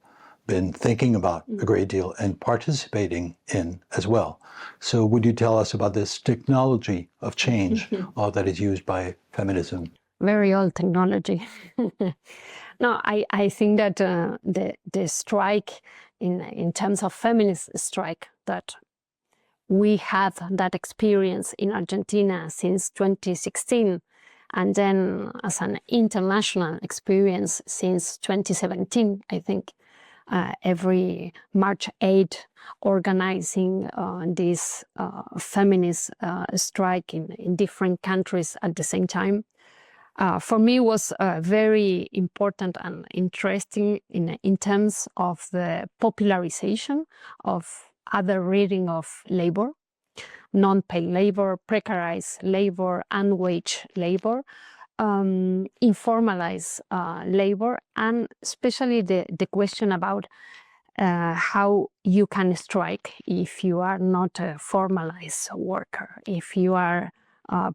been thinking about a great deal and participating in as well. So would you tell us about this technology of change that is used by feminism? Very old technology. No, I think that the strike in terms of feminist strike, that we had that experience in Argentina since 2016, and then as an international experience since 2017, I think, every March 8 organizing this feminist strike in different countries at the same time. For me was very important and interesting in terms of the popularization of other reading of labor, non-paid labor, precarized labor, unwaged labor, informalized labor, and especially the question about how you can strike if you are not a formalized worker, if you are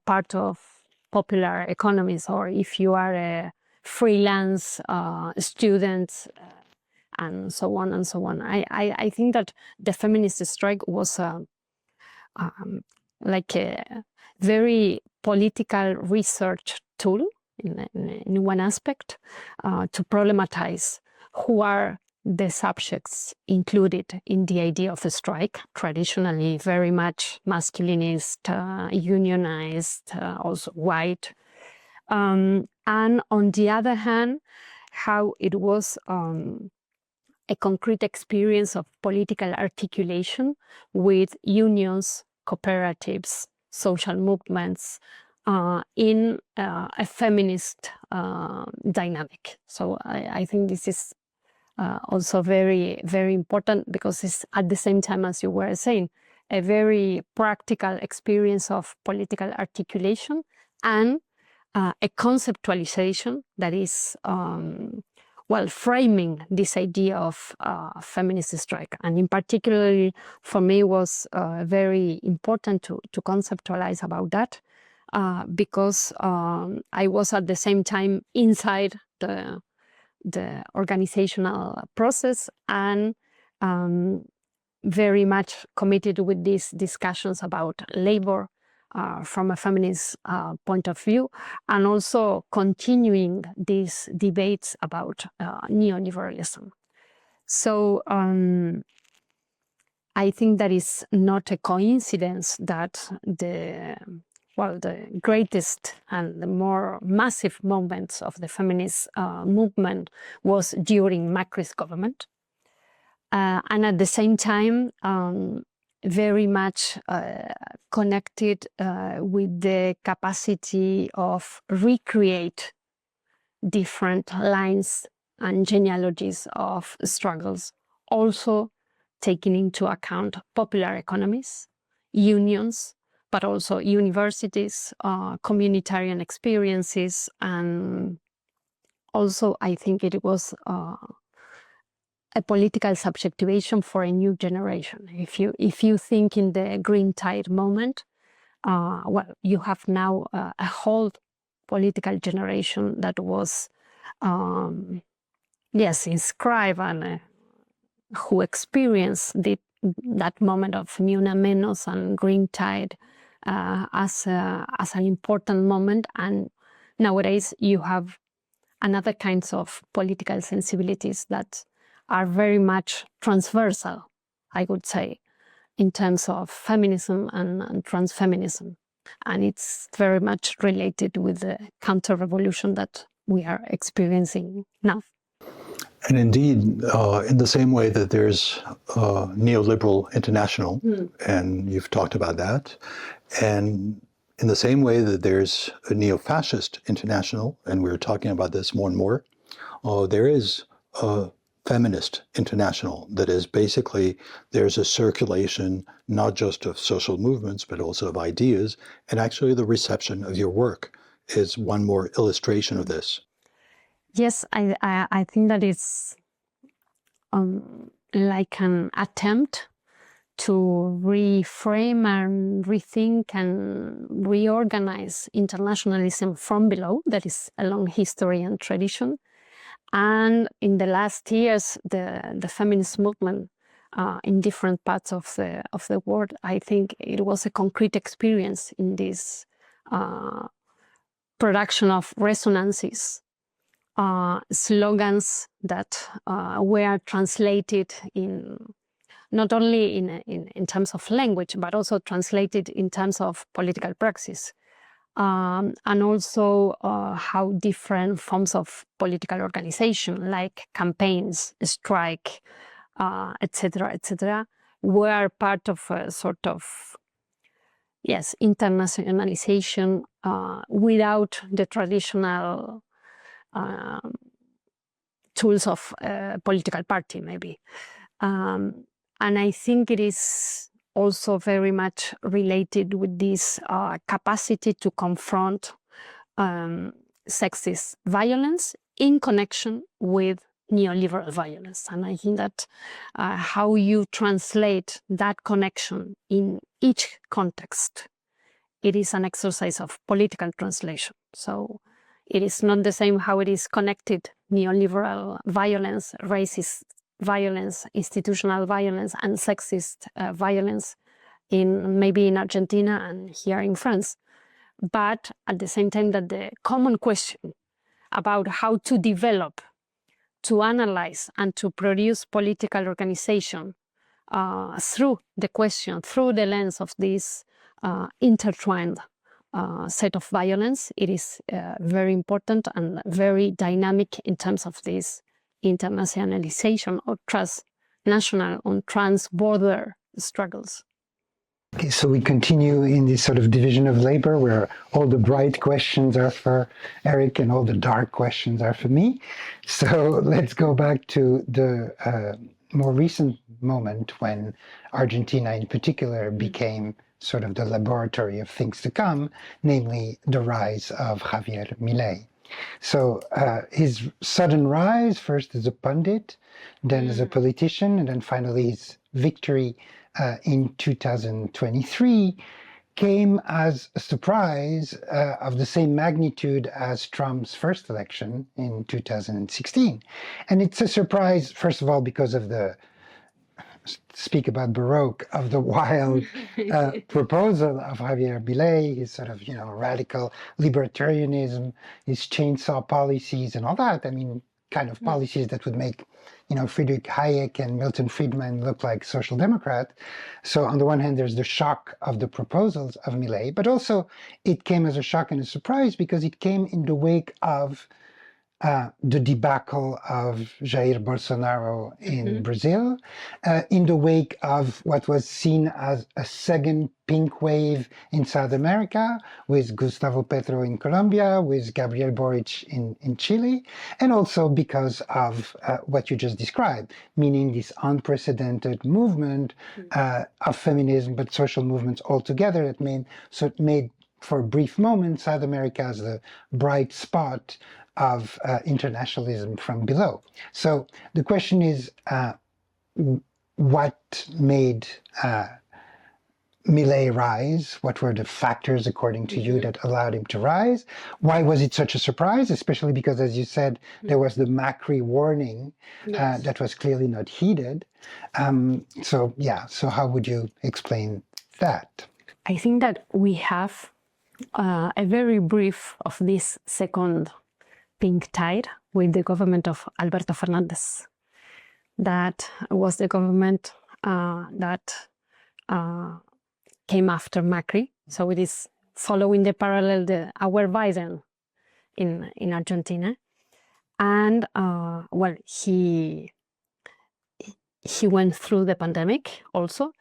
part of popular economies, or if you are a freelance student, and so on and so on. I think that the feminist strike was like a very political research tool in one aspect to problematize who are the subjects included in the idea of a strike, traditionally very much masculinist, unionized, also white. And on the other hand, how it was a concrete experience of political articulation with unions, cooperatives, social movements in a feminist dynamic. So I think this is also very, very important, because it's at the same time, as you were saying, a very practical experience of political articulation and a conceptualization that is framing this idea of feminist strike. And in particular, for me, was very important to conceptualize about that, because I was at the same time inside the organizational process and very much committed with these discussions about labor from a feminist point of view, and also continuing these debates about neoliberalism. So I think that is not a coincidence that the greatest and the more massive moments of the feminist movement was during Macri's government. And at the same time, very much connected with the capacity of recreate different lines and genealogies of struggles, also taking into account popular economies, unions, but also universities, communitarian experiences, and also I think it was a political subjectivation for a new generation. If you think in the Green Tide moment, well, you have now a whole political generation that was, inscribed and who experienced that moment of Ni Una Menos and Green Tide as an important moment. And nowadays you have another kinds of political sensibilities that are very much transversal, I would say, in terms of feminism and transfeminism. And it's very much related with the counter-revolution that we are experiencing now. And indeed, in the same way that there's neoliberal international, and you've talked about that, and in the same way that there's a neo-fascist international, and we're talking about this more and more, there is a feminist international. That is, basically, there's a circulation not just of social movements, but also of ideas, and actually the reception of your work is one more illustration of this. Yes, I think that it's like an attempt to reframe and rethink and reorganize internationalism from below. That is a long history and tradition. And in the last years, the feminist movement in different parts of the world, I think it was a concrete experience in this production of resonances, slogans that were translated in not only in terms of language, but also translated in terms of political praxis. And also how different forms of political organization, like campaigns, strike, etc., were part of a sort of, internationalization without the traditional tools of a political party, maybe. And I think it is also very much related with this capacity to confront sexist violence in connection with neoliberal violence. And I think that how you translate that connection in each context, it is an exercise of political translation. So it is not the same how it is connected, neoliberal violence, racist violence, institutional violence, and sexist violence maybe in Argentina and here in France. But at the same time that the common question about how to develop, to analyze, and to produce political organization through the lens of this intertwined set of violence, it is very important and very dynamic in terms of this internationalization or transnational or trans-border struggles. Okay, so we continue in this sort of division of labor where all the bright questions are for Eric and all the dark questions are for me. So let's go back to the more recent moment when Argentina in particular became sort of the laboratory of things to come, namely the rise of Javier Milei. So his sudden rise, first as a pundit, then as a politician, and then finally his victory in 2023 came as a surprise of the same magnitude as Trump's first election in 2016. And it's a surprise, first of all, because of the speak about Baroque, of the wild proposal of Javier Milei, his sort of, radical libertarianism, his chainsaw policies and all that. I mean, kind of policies that would make, Friedrich Hayek and Milton Friedman look like social democrat. So on the one hand, there's the shock of the proposals of Milei, but also it came as a shock and a surprise because it came in the wake of the debacle of Jair Bolsonaro in Brazil, in the wake of what was seen as a second pink wave in South America, with Gustavo Petro in Colombia, with Gabriel Boric in Chile, and also because of what you just described, meaning this unprecedented movement of feminism, but social movements altogether that made for a brief moment South America as the bright spot of internationalism from below. So the question is, what made Milei rise? What were the factors, according to you, that allowed him to rise? Why was it such a surprise? Especially because, as you said, there was the Macri warning that was clearly not heeded. So how would you explain that? I think that we have a very brief of this second pink tide with the government of Alberto Fernandez. That was the government that came after Macri. So it is following the parallel, our Biden in Argentina. And he went through the pandemic also.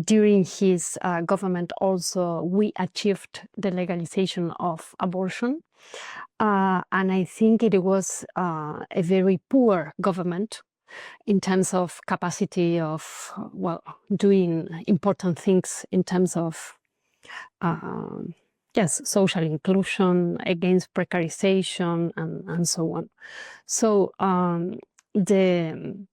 During his government also, we achieved the legalization of abortion. And I think it was a very poor government in terms of capacity of, doing important things in terms of, social inclusion, against precarization, and so on. So the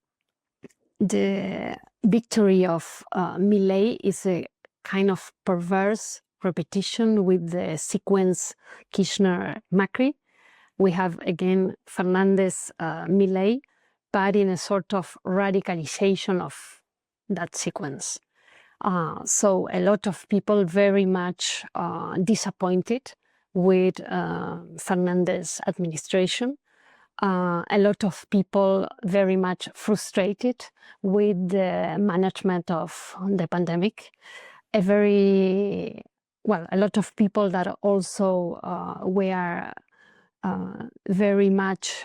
victory of Milei is a kind of perverse repetition with the sequence Kirchner-Macri. We have again Fernandez, Milei, but in a sort of radicalization of that sequence. So a lot of people very much disappointed with Fernandez administration. A lot of people very much frustrated with the management of the pandemic. A lot of people that also were very much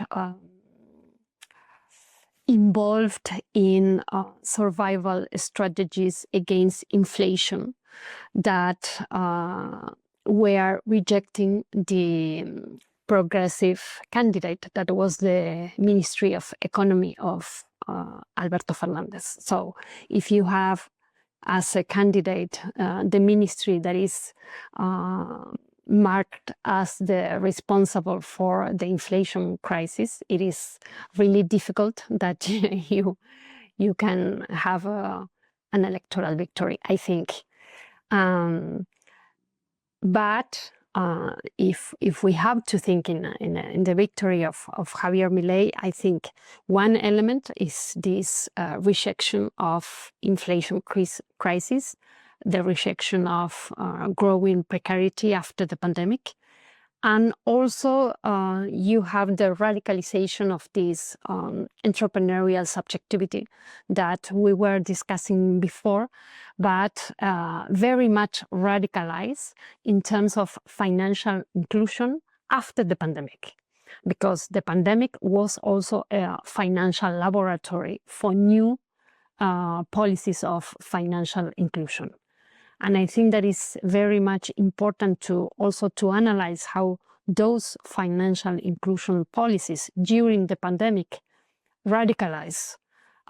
involved in survival strategies against inflation that were rejecting the progressive candidate that was the Ministry of Economy of Alberto Fernandez. So if you have as a candidate the ministry that is marked as the responsible for the inflation crisis, it is really difficult that you can have an electoral victory, I think. But if we have to think in the victory of Javier Milei, I think one element is this rejection of inflation crisis, the rejection of growing precarity after the pandemic. And also you have the radicalization of this entrepreneurial subjectivity that we were discussing before, but very much radicalized in terms of financial inclusion after the pandemic. Because the pandemic was also a financial laboratory for new policies of financial inclusion. And I think that is very much important to also to analyze how those financial inclusion policies during the pandemic radicalize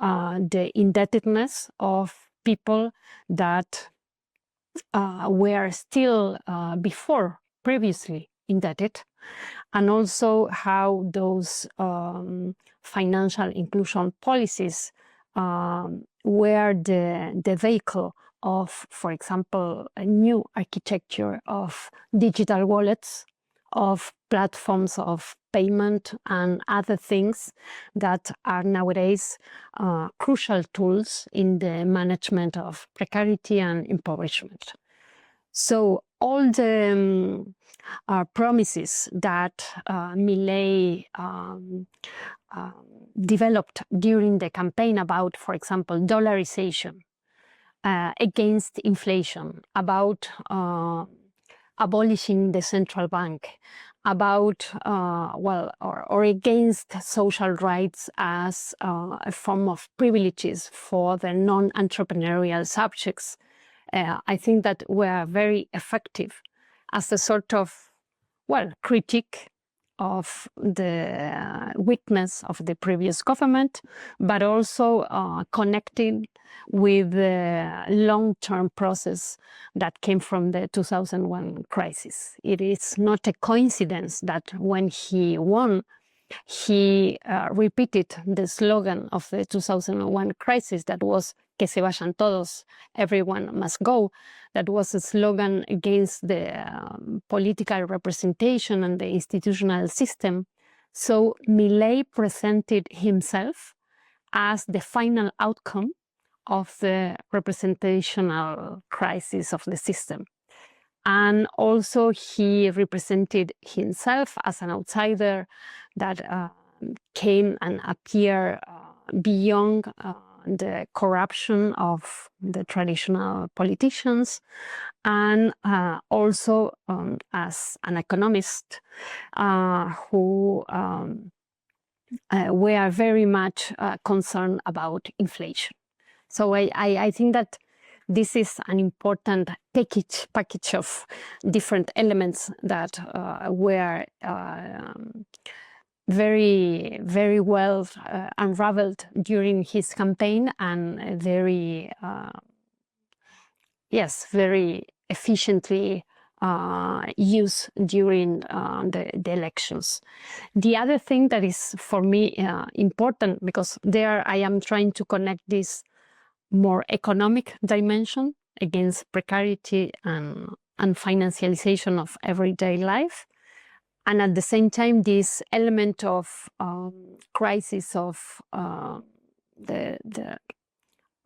the indebtedness of people that were still previously indebted, and also how those financial inclusion policies were the vehicle of, for example, a new architecture of digital wallets, of platforms of payment and other things that are nowadays crucial tools in the management of precarity and impoverishment. So all the promises that Milei developed during the campaign about, for example, dollarization, against inflation, about abolishing the central bank, about, or against social rights as a form of privileges for the non-entrepreneurial subjects, I think that were very effective as a sort of, critique of the weakness of the previous government, but also connecting with the long-term process that came from the 2001 crisis. It is not a coincidence that when he won, he repeated the slogan of the 2001 crisis that was "Que se vayan todos, everyone must go." That was a slogan against the political representation and the institutional system. So Milei presented himself as the final outcome of the representational crisis of the system. And also he represented himself as an outsider that came and appeared beyond the corruption of the traditional politicians, and also as an economist who were very much concerned about inflation. So I think that this is an important package of different elements that were very, very well unraveled during his campaign, and very efficiently used during the elections. The other thing that is for me important, because there I am trying to connect this more economic dimension against precarity and financialization of everyday life, and at the same time this element of crisis of the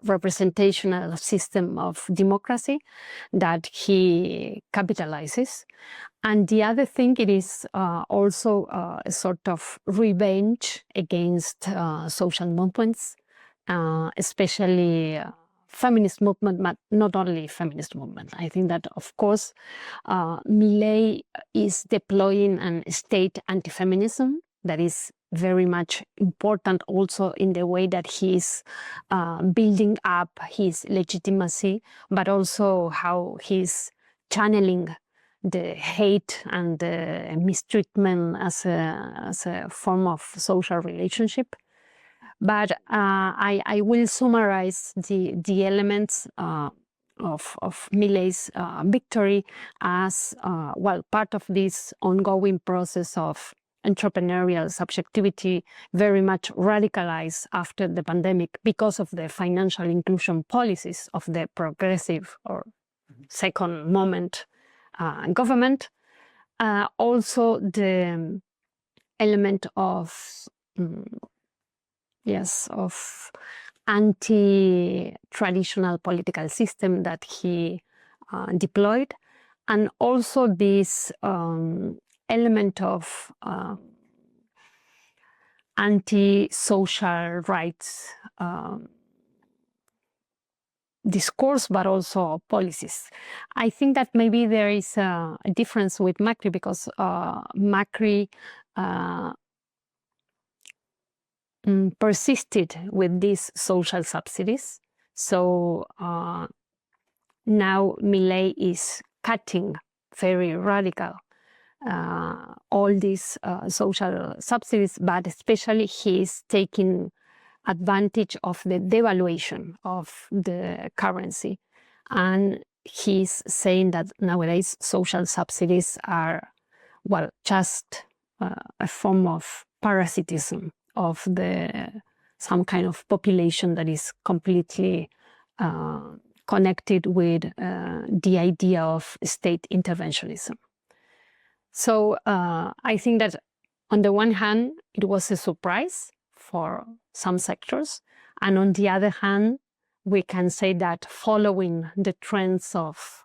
representational system of democracy that he capitalizes. And the other thing, it is also a sort of revenge against social movements, especially feminist movement, but not only feminist movement. I think that, of course, Milei is deploying a state anti-feminism that is very much important also in the way that he's building up his legitimacy, but also how he's channeling the hate and the mistreatment as a form of social relationship. But I will summarize the elements of Milei's victory as part of this ongoing process of entrepreneurial subjectivity, very much radicalized after the pandemic because of the financial inclusion policies of the progressive or second moment government. Also the element of anti-traditional political system that he deployed, and also this element of anti-social rights discourse, but also policies. I think that maybe there is a difference with Macri, because Macri persisted with these social subsidies. So now Milei is cutting very radical all these social subsidies, but especially he is taking advantage of the devaluation of the currency. And he's saying that nowadays social subsidies are, just a form of parasitism of some kind of population that is completely connected with the idea of state interventionism. So I think that on the one hand, it was a surprise for some sectors. And on the other hand, we can say that following the trends of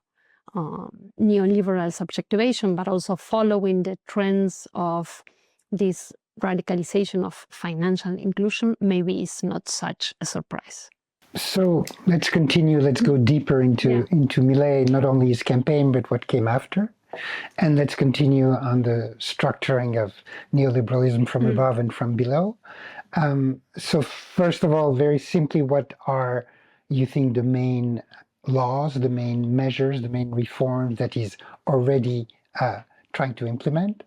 neoliberal subjectivation, but also following the trends of this radicalization of financial inclusion, maybe is not such a surprise. So let's continue. Let's go deeper into Milei, not only his campaign, but what came after. And let's continue on the structuring of neoliberalism from above and from below. So first of all, very simply, what are, you think, the main laws, the main measures, the main reforms that he's already trying to implement?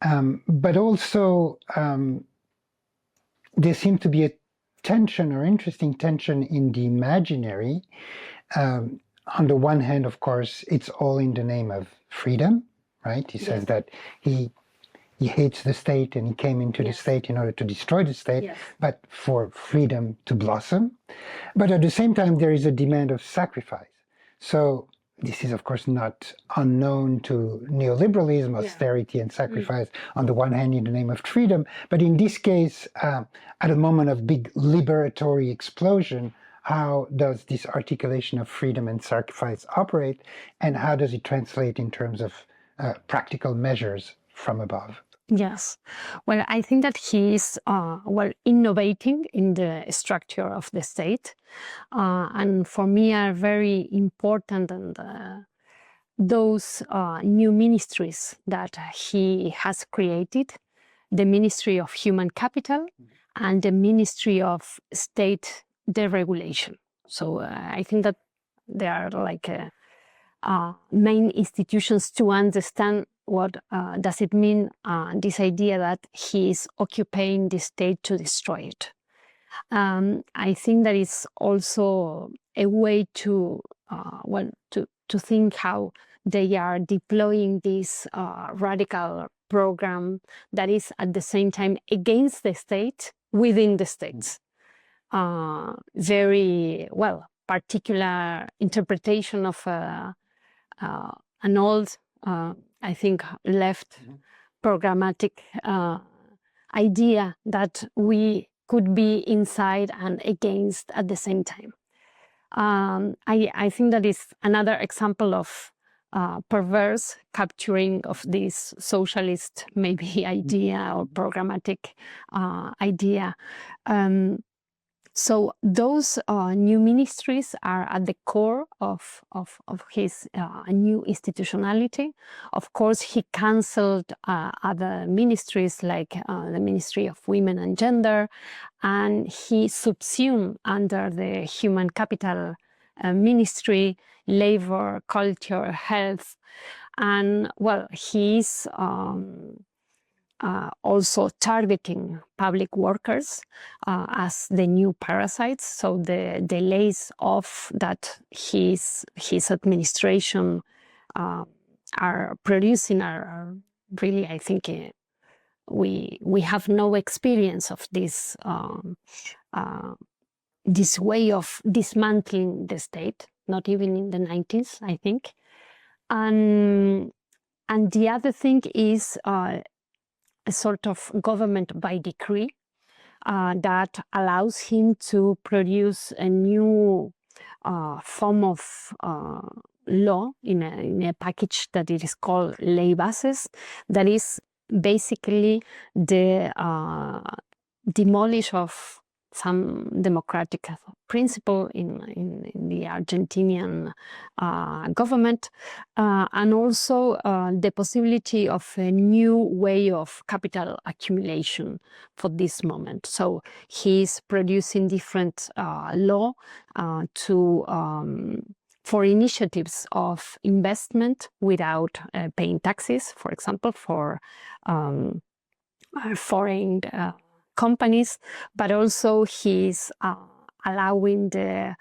But also, there seems to be a tension or interesting tension in the imaginary. On the one hand, of course, it's all in the name of freedom, right? He says that he hates the state and he came into the state in order to destroy the state, but for freedom to blossom. But at the same time, there is a demand of sacrifice. So this is, of course, not unknown to neoliberalism, austerity and sacrifice, on the one hand, in the name of freedom. But in this case, at a moment of big liberatory explosion, how does this articulation of freedom and sacrifice operate? And how does it translate in terms of practical measures from above? Yes. Well, I think that he is innovating in the structure of the state. And for me are very important and those new ministries that he has created, the Ministry of Human Capital and the Ministry of State Deregulation. So I think that they are like main institutions to understand what does it mean, this idea that he is occupying the state to destroy it. I think that is also a way to think how they are deploying this radical program that is at the same time against the state within the states. Very particular interpretation of an old, I think, left programmatic idea that we could be inside and against at the same time. I think that is another example of perverse capturing of this socialist maybe idea or programmatic idea. So those new ministries are at the core of his new institutionality. Of course, he cancelled other ministries like the Ministry of Women and Gender, and he subsumed under the Human Capital Ministry, Labor, Culture, Health, and he's also targeting public workers as the new parasites. So the lays off that his administration are producing are really, I think, we have no experience of this this way of dismantling the state, not even in the 90s, I think. And the other thing is a sort of government by decree that allows him to produce a new form of law in a package that it is called ley bases, that is basically the demolish of some democratic principle in the Argentinian government, and also the possibility of a new way of capital accumulation for this moment. So he's producing different law for initiatives of investment without paying taxes, for example, for foreign companies, but also he's allowing the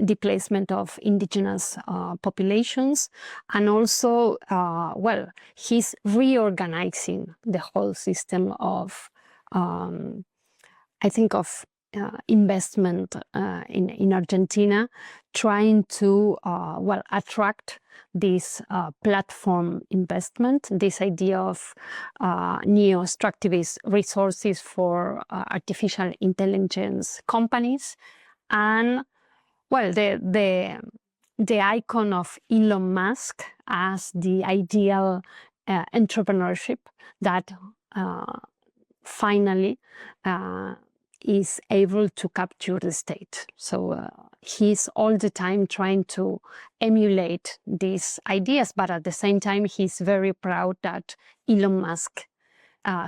displacement of indigenous populations, and also, he's reorganizing the whole system of, I think, of investment in Argentina, trying to attract this platform investment, this idea of neo-extractivist resources for artificial intelligence companies, and the icon of Elon Musk as the ideal entrepreneurship that finally is able to capture the state. So he's all the time trying to emulate these ideas, but at the same time, he's very proud that Elon Musk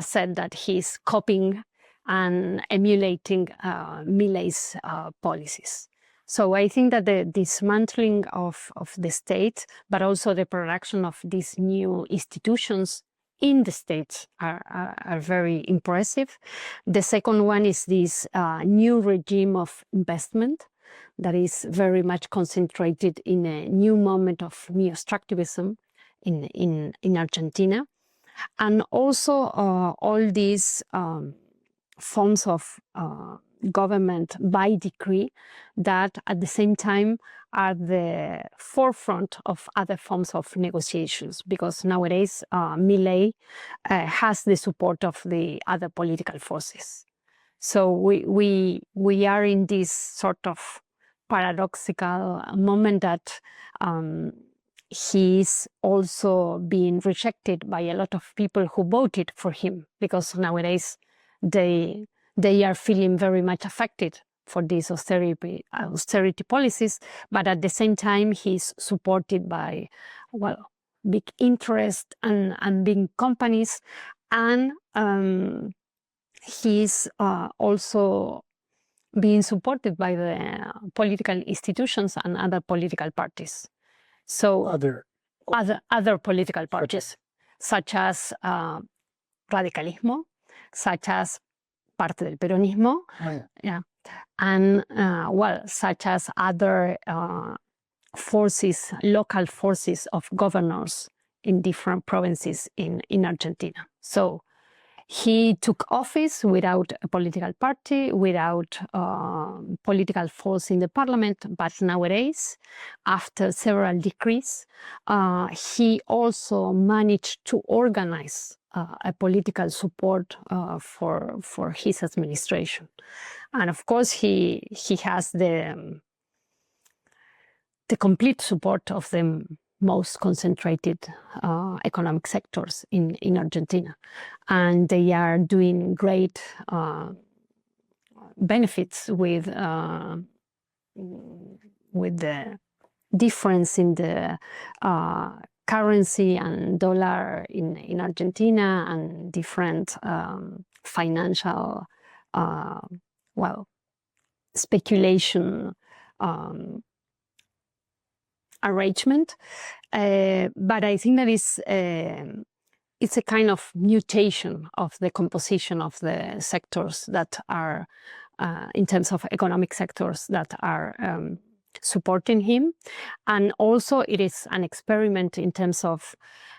said that he's copying and emulating Millei's policies. So I think that the dismantling of the state, but also the production of these new institutions in the states are very impressive. The second one is this new regime of investment that is very much concentrated in a new moment of neo-extractivism in Argentina. And also all these forms of government by decree that at the same time are the forefront of other forms of negotiations, because nowadays Milei has the support of the other political forces. So we are in this sort of paradoxical moment that he's also being rejected by a lot of people who voted for him, because nowadays they are feeling very much affected for these austerity policies, but at the same time he's supported by big interest and big companies, and he's also being supported by the political institutions and other political parties. So other political parties, such as radicalismo, such as parte del peronismo, and such as other forces, local forces of governors in different provinces in Argentina. So he took office without a political party, without political force in the parliament, but nowadays, after several decrees, he also managed to organize a political support for his administration. And of course, he has the complete support of the most concentrated economic sectors in Argentina. And they are doing great benefits with the difference in the currency and dollar in Argentina, and different financial speculation arrangement, but I think that it's a kind of mutation of the composition of the sectors that are, in terms of economic sectors that are supporting him, and also it is an experiment in terms of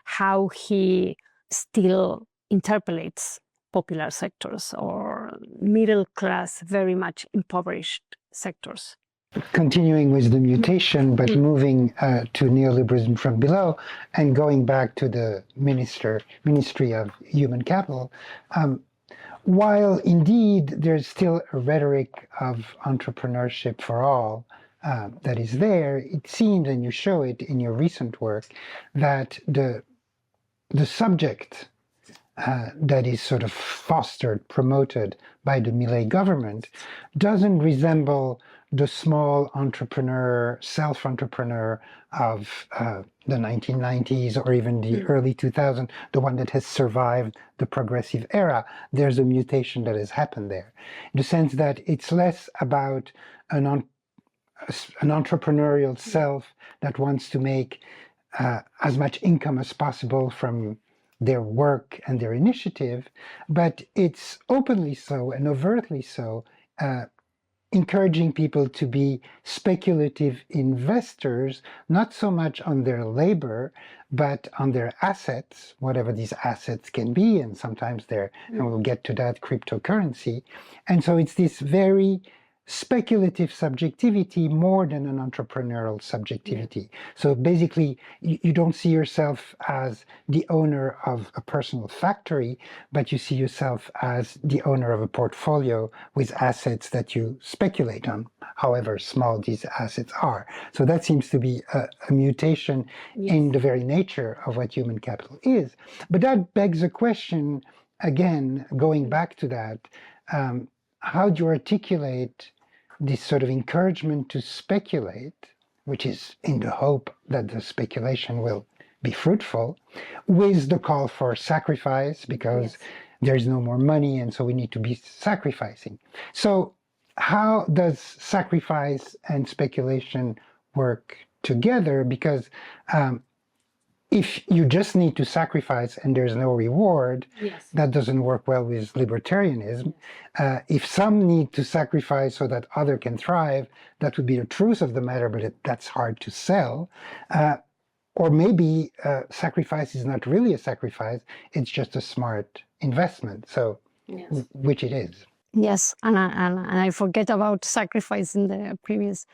how he still interpolates popular sectors or middle class, very much impoverished sectors. Continuing with the mutation, but moving to neoliberalism from below and going back to the Ministry of Human Capital, while indeed there's still a rhetoric of entrepreneurship for all that is there, it seems, and you show it in your recent work, that the subject that is sort of fostered, promoted by the Milei government doesn't resemble the small entrepreneur, self-entrepreneur of the 1990s or even the early 2000s, the one that has survived the progressive era. There's a mutation that has happened there, in the sense that it's less about an entrepreneurial self that wants to make as much income as possible from their work and their initiative, but it's openly so and overtly so, encouraging people to be speculative investors, not so much on their labor, but on their assets, whatever these assets can be, and sometimes they're, and we'll get to that, cryptocurrency. And so it's this very speculative subjectivity more than an entrepreneurial subjectivity. So basically, you don't see yourself as the owner of a personal factory, but you see yourself as the owner of a portfolio with assets that you speculate on, however small these assets are. So that seems to be a mutation in the very nature of what human capital is. But that begs a question, again, going back to that, how do you articulate this sort of encouragement to speculate, which is in the hope that the speculation will be fruitful, with the call for sacrifice, because there's no more money and so we need to be sacrificing. So how does sacrifice and speculation work together? Because if you just need to sacrifice and there's no reward, that doesn't work well with libertarianism. If some need to sacrifice so that other can thrive, that would be the truth of the matter, but that's hard to sell. Or maybe sacrifice is not really a sacrifice, it's just a smart investment. So, which it is. Yes, and I forget about sacrifice in the previous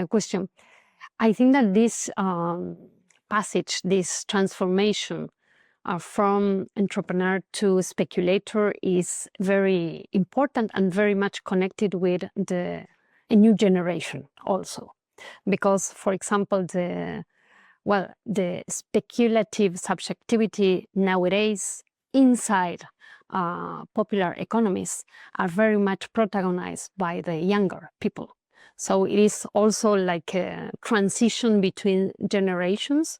question. I think that this passage, this transformation from entrepreneur to speculator is very important and very much connected with a new generation also. Because, for example, the speculative subjectivity nowadays inside popular economies are very much protagonized by the younger people. So it is also like a transition between generations,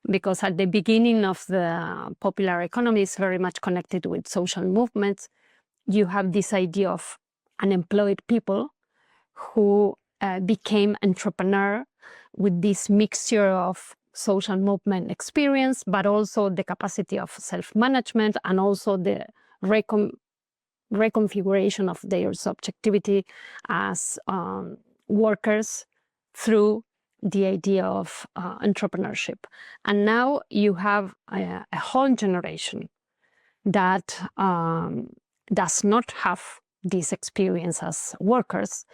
because at the beginning of the popular economy is very much connected with social movements. You have this idea of unemployed people who became entrepreneur with this mixture of social movement experience, but also the capacity of self-management and also the reconfiguration of their subjectivity as workers through the idea of entrepreneurship. And now you have a whole generation that does not have this experience as workers.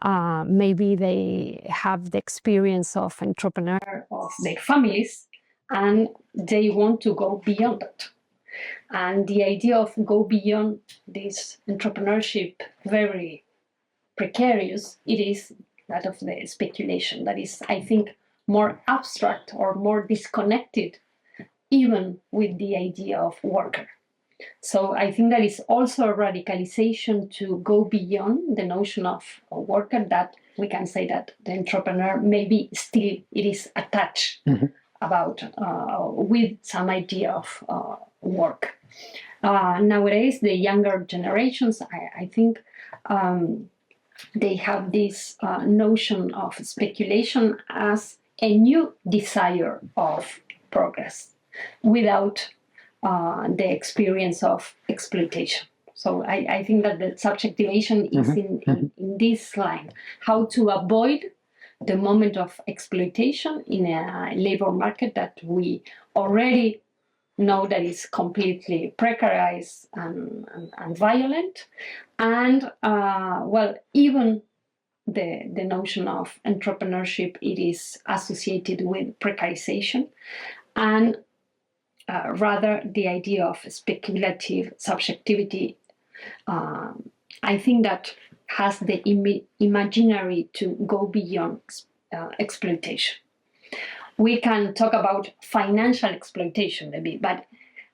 Maybe they have the experience of entrepreneur of their families and they want to go beyond that. And the idea of go beyond this entrepreneurship, very precarious, it is that of the speculation that is, I think, more abstract or more disconnected even with the idea of worker. So I think that is also a radicalization to go beyond the notion of a worker, that we can say that the entrepreneur maybe still it is attached about with some idea of work. Nowadays, the younger generations, I think, they have this notion of speculation as a new desire of progress without the experience of exploitation. So I think that the subjectivation is in this line, how to avoid the moment of exploitation in a labor market that we already know that is completely precarized and violent. And, even the notion of entrepreneurship, it is associated with precarization. And rather the idea of speculative subjectivity, I think that has the imaginary to go beyond exploitation. We can talk about financial exploitation maybe, but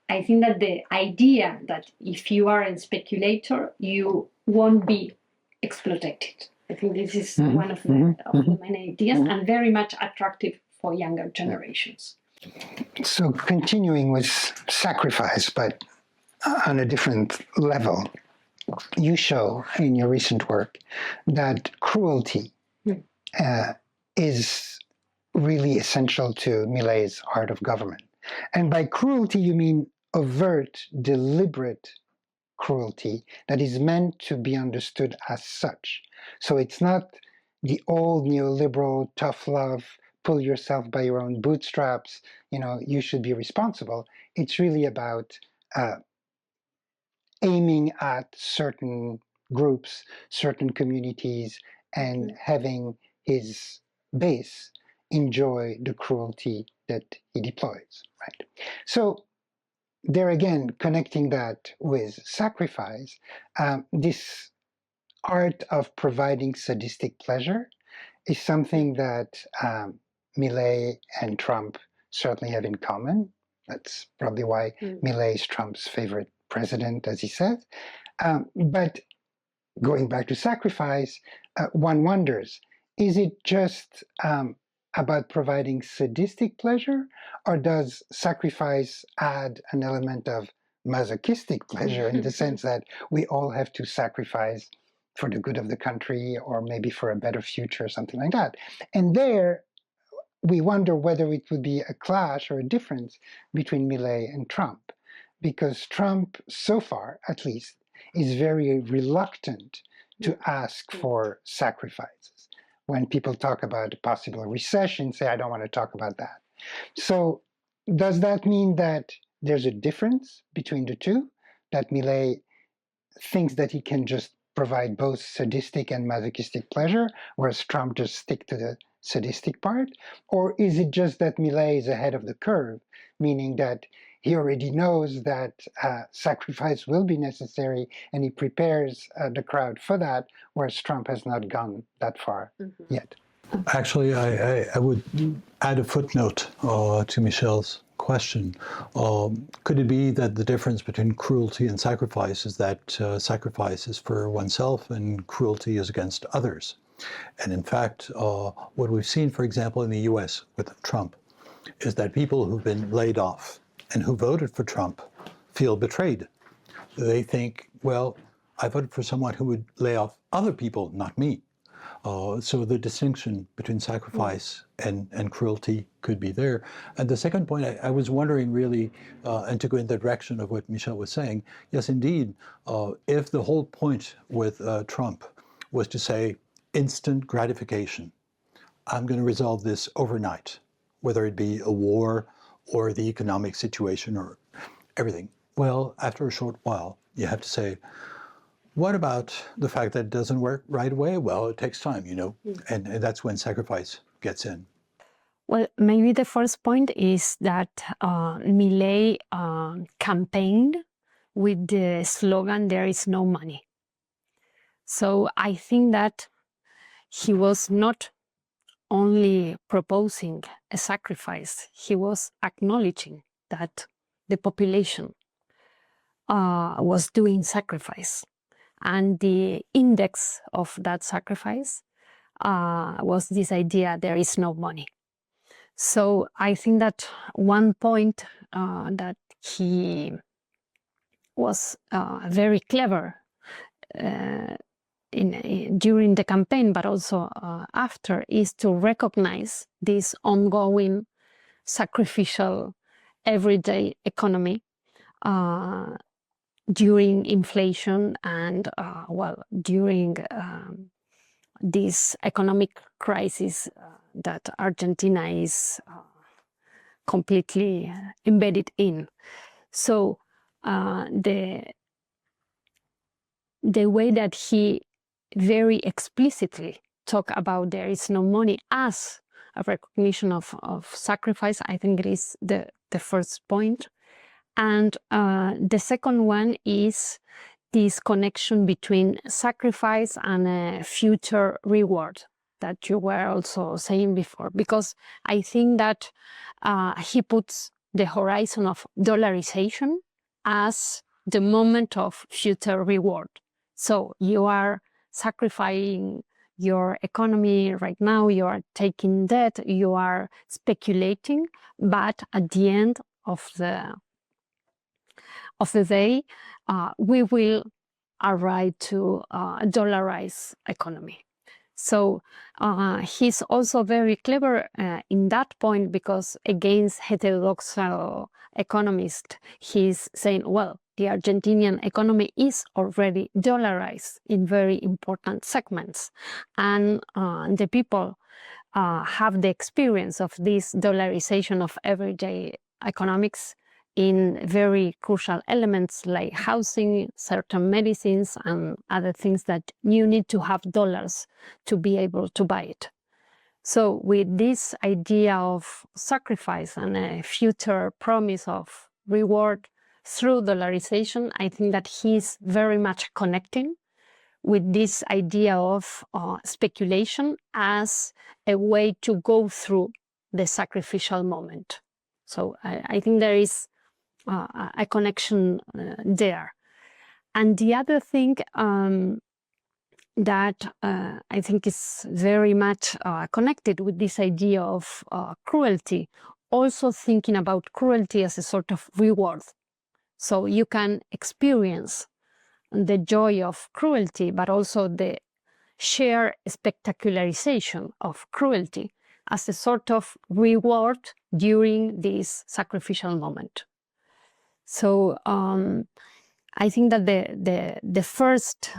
I think that the idea that if you are a speculator, you won't be exploited. I think this is one of the main ideas and very much attractive for younger generations. So continuing with sacrifice, but on a different level, you show in your recent work that cruelty is really essential to Millet's art of government. And by cruelty, you mean overt, deliberate cruelty that is meant to be understood as such. So it's not the old neoliberal tough love pull yourself by your own bootstraps, you should be responsible. It's really about aiming at certain groups, certain communities, and having his base enjoy the cruelty that he deploys, right? So there again, connecting that with sacrifice, this art of providing sadistic pleasure is something that Milei and Trump certainly have in common. That's probably why Milei is Trump's favorite president, as he says. But going back to sacrifice, one wonders, is it just about providing sadistic pleasure, or does sacrifice add an element of masochistic pleasure in the sense that we all have to sacrifice for the good of the country or maybe for a better future or something like that? And there, we wonder whether it would be a clash or a difference between Milei and Trump, because Trump, so far at least, is very reluctant to ask for sacrifices. When people talk about a possible recession, say, I don't want to talk about that. So does that mean that there's a difference between the two, that Milei thinks that he can just provide both sadistic and masochistic pleasure, whereas Trump just stick to the sadistic part? Or is it just that Milei is ahead of the curve, meaning that he already knows that sacrifice will be necessary and he prepares the crowd for that, whereas Trump has not gone that far yet? Actually, I would add a footnote to Michelle's question. Could it be that the difference between cruelty and sacrifice is that sacrifice is for oneself and cruelty is against others? And in fact, what we've seen, for example, in the US with Trump, is that people who've been laid off and who voted for Trump feel betrayed. They think, well, I voted for someone who would lay off other people, not me. So the distinction between sacrifice and cruelty could be there. And the second point, I was wondering really, and to go in the direction of what Michelle was saying, yes, indeed, if the whole point with Trump was to say instant gratification, I'm going to resolve this overnight, whether it be a war or the economic situation or everything. Well, after a short while, you have to say, what about the fact that it doesn't work right away? Well, it takes time, and that's when sacrifice gets in. Well, maybe the first point is that Milei campaigned with the slogan, "There is no money." So I think that he was not only proposing a sacrifice, he was acknowledging that the population was doing sacrifice. And the index of that sacrifice was this idea, there is no money. So I think that one point that he was very clever during the campaign, but also after, is to recognize this ongoing sacrificial everyday economy during inflation and, during this economic crisis that Argentina is completely embedded in. So the way that he very explicitly talked about there is no money as a recognition of sacrifice, I think it is the first point. And the second one is this connection between sacrifice and a future reward that you were also saying before, because I think that he puts the horizon of dollarization as the moment of future reward. So you are sacrificing your economy right now, you are taking debt, you are speculating, but at the end of the day, we will arrive to a dollarized economy. So he's also very clever in that point, because against heterodox economists, he's saying, well, the Argentinian economy is already dollarized in very important segments. And the people have the experience of this dollarization of everyday economics in very crucial elements like housing, certain medicines, and other things that you need to have dollars to be able to buy it. So with this idea of sacrifice and a future promise of reward through dollarization, I think that he's very much connecting with this idea of speculation as a way to go through the sacrificial moment. So I think there is a connection there. And the other thing that I think is very much connected with this idea of cruelty, also thinking about cruelty as a sort of reward. So you can experience the joy of cruelty, but also the sheer spectacularization of cruelty as a sort of reward during this sacrificial moment. So I think that the first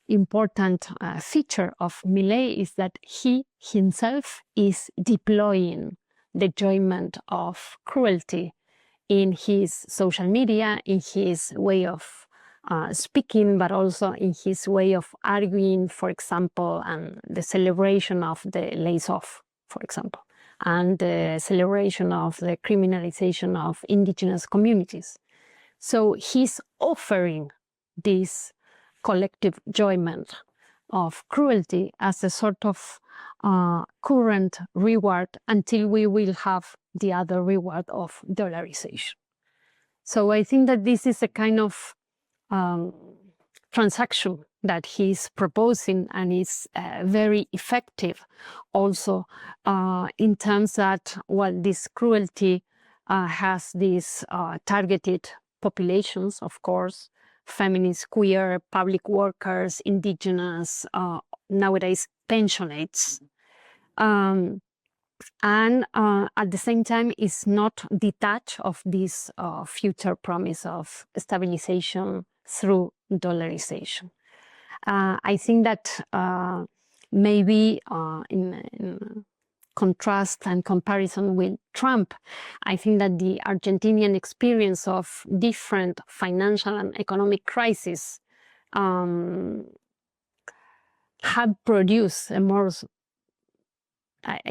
important feature of Millet is that he himself is deploying the enjoyment of cruelty in his social media, in his way of speaking, but also in his way of arguing, for example, and the celebration of the laissez-off, for example, and the celebration of the criminalization of indigenous communities. So he's offering this collective enjoyment of cruelty as a sort of current reward until we will have the other reward of dollarization. So I think that this is a kind of transaction that he's proposing, and is very effective also in terms that, well, this cruelty has these targeted populations, of course, feminists, queer, public workers, indigenous, nowadays pensionates. And at the same time is not detached of this future promise of stabilization through dollarization. I think that maybe in contrast and comparison with Trump, I think that the Argentinian experience of different financial and economic crises had produced a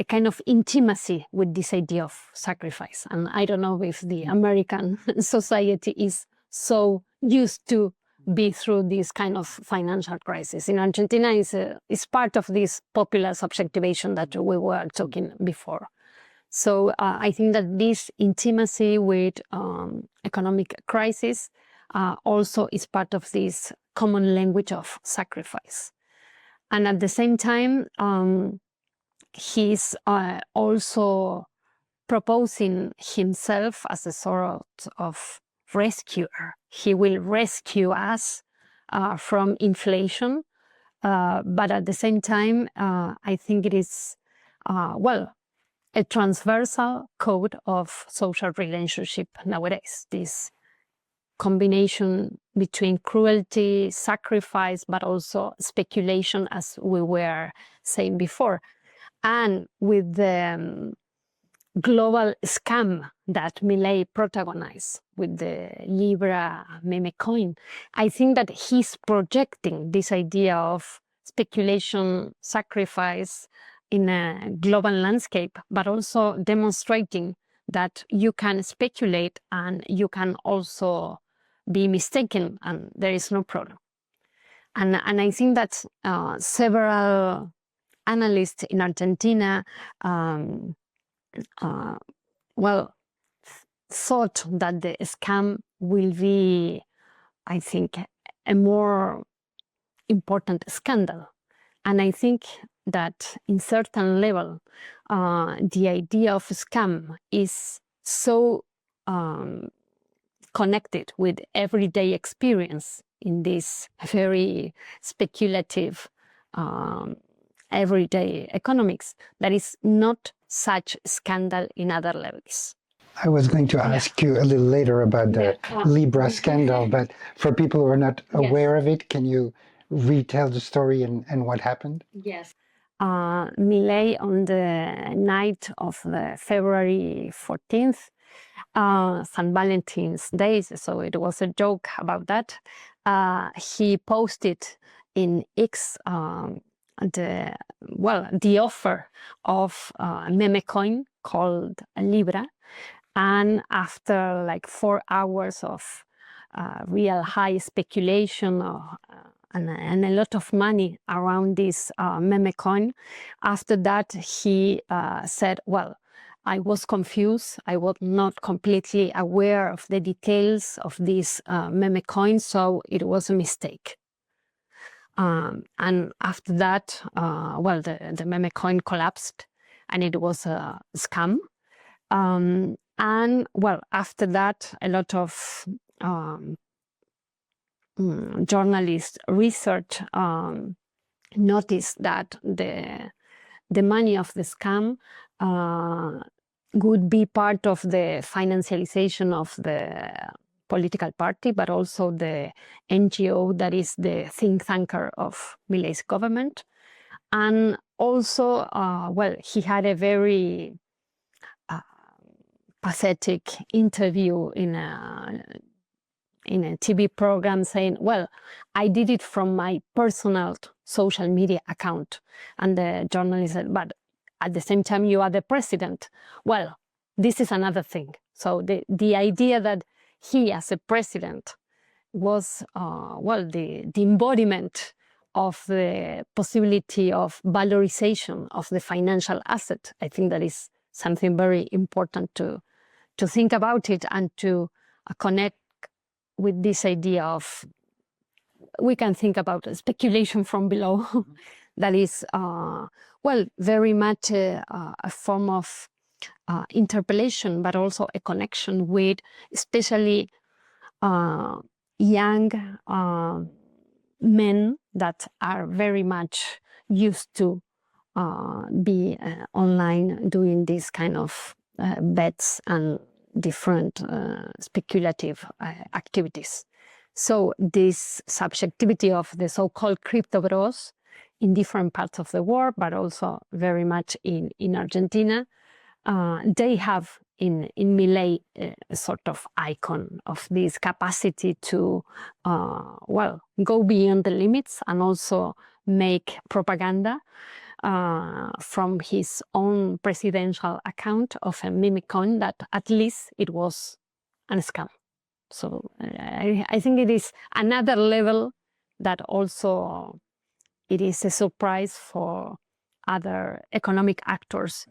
kind of intimacy with this idea of sacrifice. And I don't know if the American society is so used to be through this kind of financial crisis. In Argentina, is part of this popular subjectivation that we were talking before. So I think that this intimacy with economic crisis also is part of this common language of sacrifice. And at the same time, he's also proposing himself as a sort of rescuer. He will rescue us from inflation, but at the same time, I think it is, well, a transversal code of social relationship nowadays. This combination between cruelty, sacrifice, but also speculation, as we were saying before. And with the global scam that Millet protagonized with the Libra meme coin, I think that he's projecting this idea of speculation, sacrifice in a global landscape, but also demonstrating that you can speculate and you can also be mistaken, and there is no problem. And I think that several analysts in Argentina thought that the scam will be, I think, a more important scandal. And I think that in certain level, the idea of scam is so connected with everyday experience in this very speculative everyday economics that is not such scandal in other levels. I was going to ask you a little later about the Libra scandal, but for people who are not aware of it, can you retell the story and what happened? Yes. Milei, on the night of the February 14th, St. Valentine's Day, so it was a joke about that, he posted in X the offer of a meme coin called Libra. And after like 4 hours of real high speculation and a lot of money around this meme coin, after that he said, well, I was confused. I was not completely aware of the details of this meme coin, so it was a mistake. And after that, the meme coin collapsed and it was a scam. And well, after that, a lot of journalists research noticed that the money of the scam would be part of the financialization of the political party, but also the NGO that is the think tanker of Milei's government. And also, he had a very pathetic interview in a TV program saying, well, I did it from my personal social media account. And the journalist said, but at the same time, you are the president. Well, this is another thing. So the idea that he, as a president, was, the embodiment of the possibility of valorization of the financial asset, I think that is something very important to think about it and to connect with this idea of, we can think about speculation from below, that is, very much a form of interpellation, but also a connection with especially young men that are very much used to be online doing this kind of bets and different speculative activities. So this subjectivity of the so-called crypto bros in different parts of the world, but also very much in Argentina, they have in Milei a sort of icon of this capacity to, go beyond the limits and also make propaganda from his own presidential account of a meme coin that at least it was a scam. So I think it is another level that also it is a surprise for other economic actors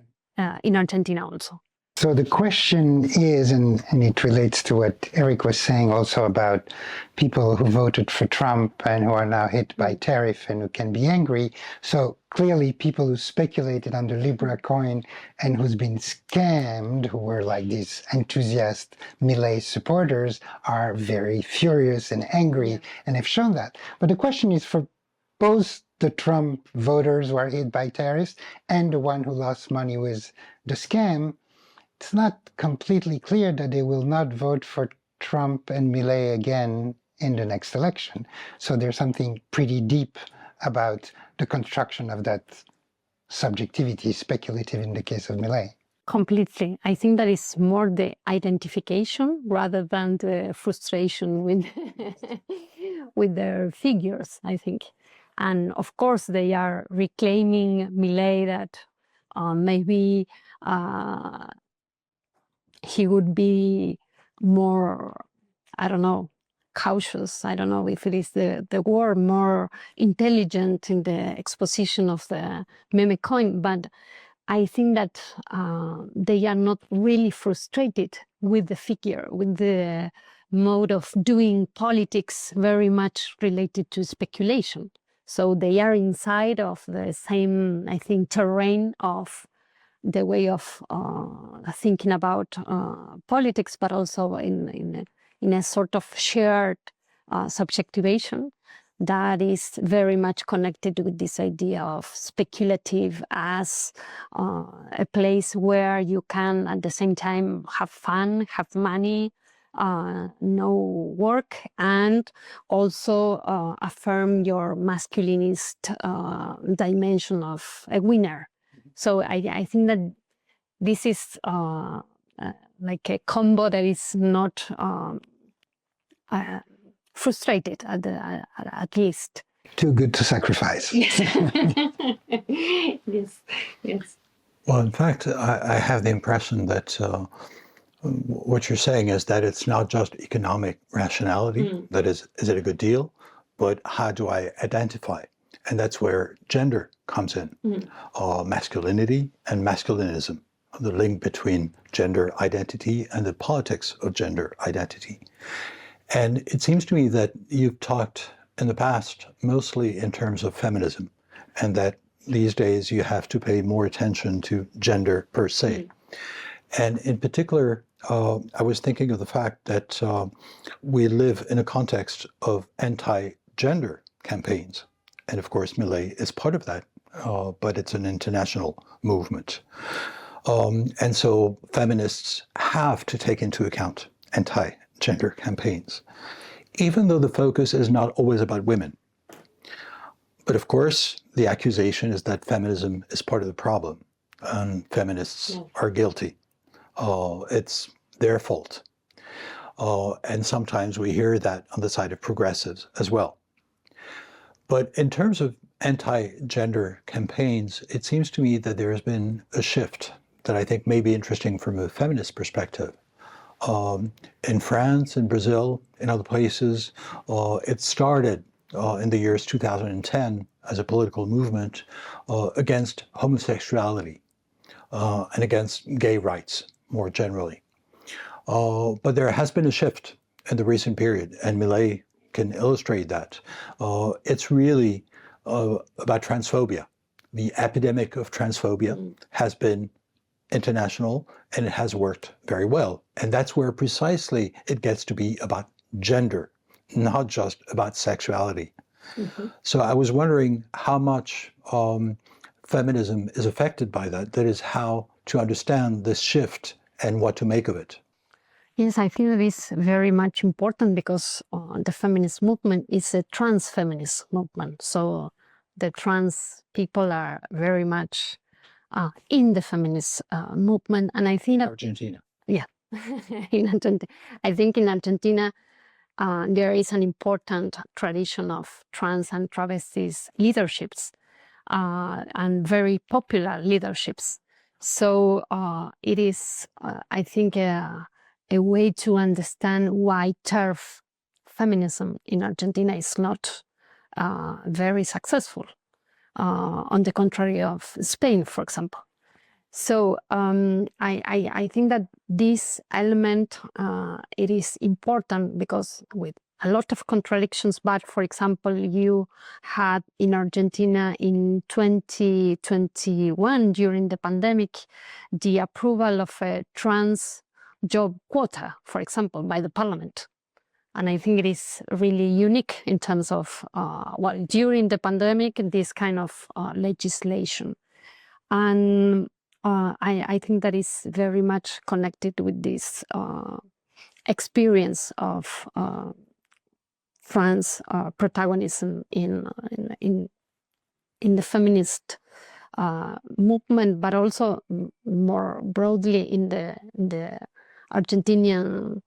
in Argentina also. So the question is, and it relates to what Eric was saying also about people who voted for Trump and who are now hit by tariff and who can be angry. So clearly people who speculated on the Libra coin and who's been scammed, who were like these enthusiast Milei supporters, are very furious and angry and have shown that. But the question is for both the Trump voters who are hit by tariffs and the one who lost money with the scam, it's not completely clear that they will not vote for Trump and Milei again in the next election. So there's something pretty deep about the construction of that subjectivity, speculative in the case of Milei. Completely. I think that is more the identification rather than the frustration with, with their figures, I think. And of course, they are reclaiming Milei that maybe he would be more, I don't know, cautious. I don't know if it is the word, more intelligent in the exposition of the meme coin. But I think that they are not really frustrated with the figure, with the mode of doing politics very much related to speculation. So they are inside of the same, I think, terrain of the way of thinking about politics, but also in a sort of shared subjectivation that is very much connected with this idea of speculative as a place where you can at the same time have fun, have money, no work, and also affirm your masculinist dimension of a winner. So I think that this is like a combo that is not frustrated at least. Too good to sacrifice. Yes. Yes. Yes. Well, in fact, I have the impression that what you're saying is that it's not just economic rationality, that is it a good deal, but how do I identify? And that's where gender comes in, masculinity and masculinism, the link between gender identity and the politics of gender identity. And it seems to me that you've talked in the past mostly in terms of feminism, and that these days you have to pay more attention to gender per se. And in particular, I was thinking of the fact that we live in a context of anti-gender campaigns. And of course, Millet is part of that, but it's an international movement. And so feminists have to take into account anti-gender campaigns, even though the focus is not always about women. But of course, the accusation is that feminism is part of the problem, and feminists are guilty. It's their fault. And sometimes we hear that on the side of progressives as well. But in terms of anti-gender campaigns, it seems to me that there has been a shift that I think may be interesting from a feminist perspective. In France, in Brazil, in other places, it started in the years 2010 as a political movement against homosexuality and against gay rights more generally. But there has been a shift in the recent period, and Millet can illustrate that. It's really about transphobia. The epidemic of transphobia has been international, and it has worked very well. And that's where precisely it gets to be about gender, not just about sexuality. So I was wondering how much feminism is affected by that. That is, how to understand this shift and what to make of it. Yes, I think that is very much important because the feminist movement is a trans feminist movement. So the trans people are very much in the feminist movement. And I think that, Argentina. Yeah, in Argentina. I think in Argentina, there is an important tradition of trans and travestis leaderships and very popular leaderships. So it is, I think, a way to understand why TERF feminism in Argentina is not very successful, on the contrary of Spain, for example. So I think that this element, it is important because with a lot of contradictions, but for example, you had in Argentina in 2021, during the pandemic, the approval of a trans job quota, for example, by the parliament. And I think it is really unique in terms of, well, during the pandemic, this kind of legislation. And I think that is very much connected with this experience of trans protagonism in the feminist movement, but also more broadly in the Argentinian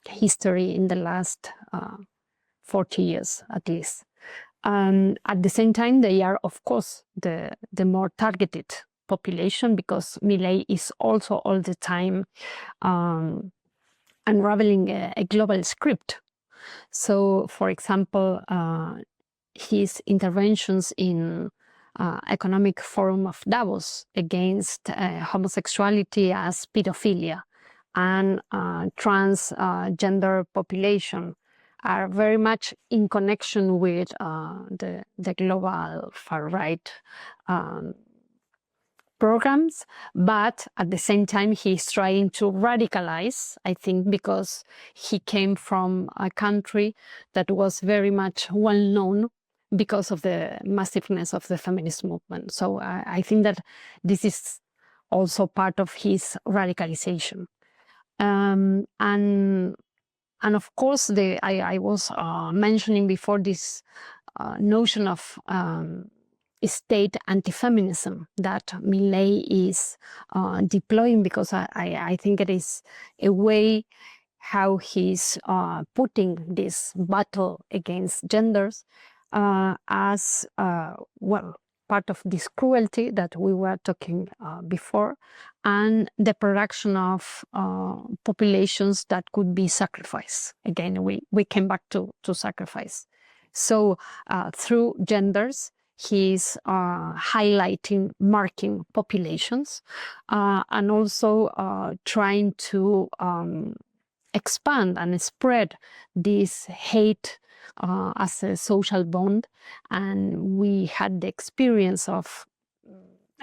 history in the last 40 years at least. At the same time, they are, of course, the more targeted population, because Millet is also all the time unraveling a global script. So, for example, his interventions in Economic Forum of Davos against homosexuality as pedophilia and transgender population are very much in connection with the global far-right programs, but at the same time he's trying to radicalize, I think, because he came from a country that was very much well-known because of the massiveness of the feminist movement. So I think that this is also part of his radicalization. And of course, I was mentioning before this notion of state anti-feminism that Milei is deploying, because I think it is a way how he's putting this battle against genders as well, part of this cruelty that we were talking before, and the production of populations that could be sacrificed. Again, we came back to sacrifice. So through genders, he's highlighting, marking populations, and also trying to expand and spread this hate as a social bond. And we had the experience of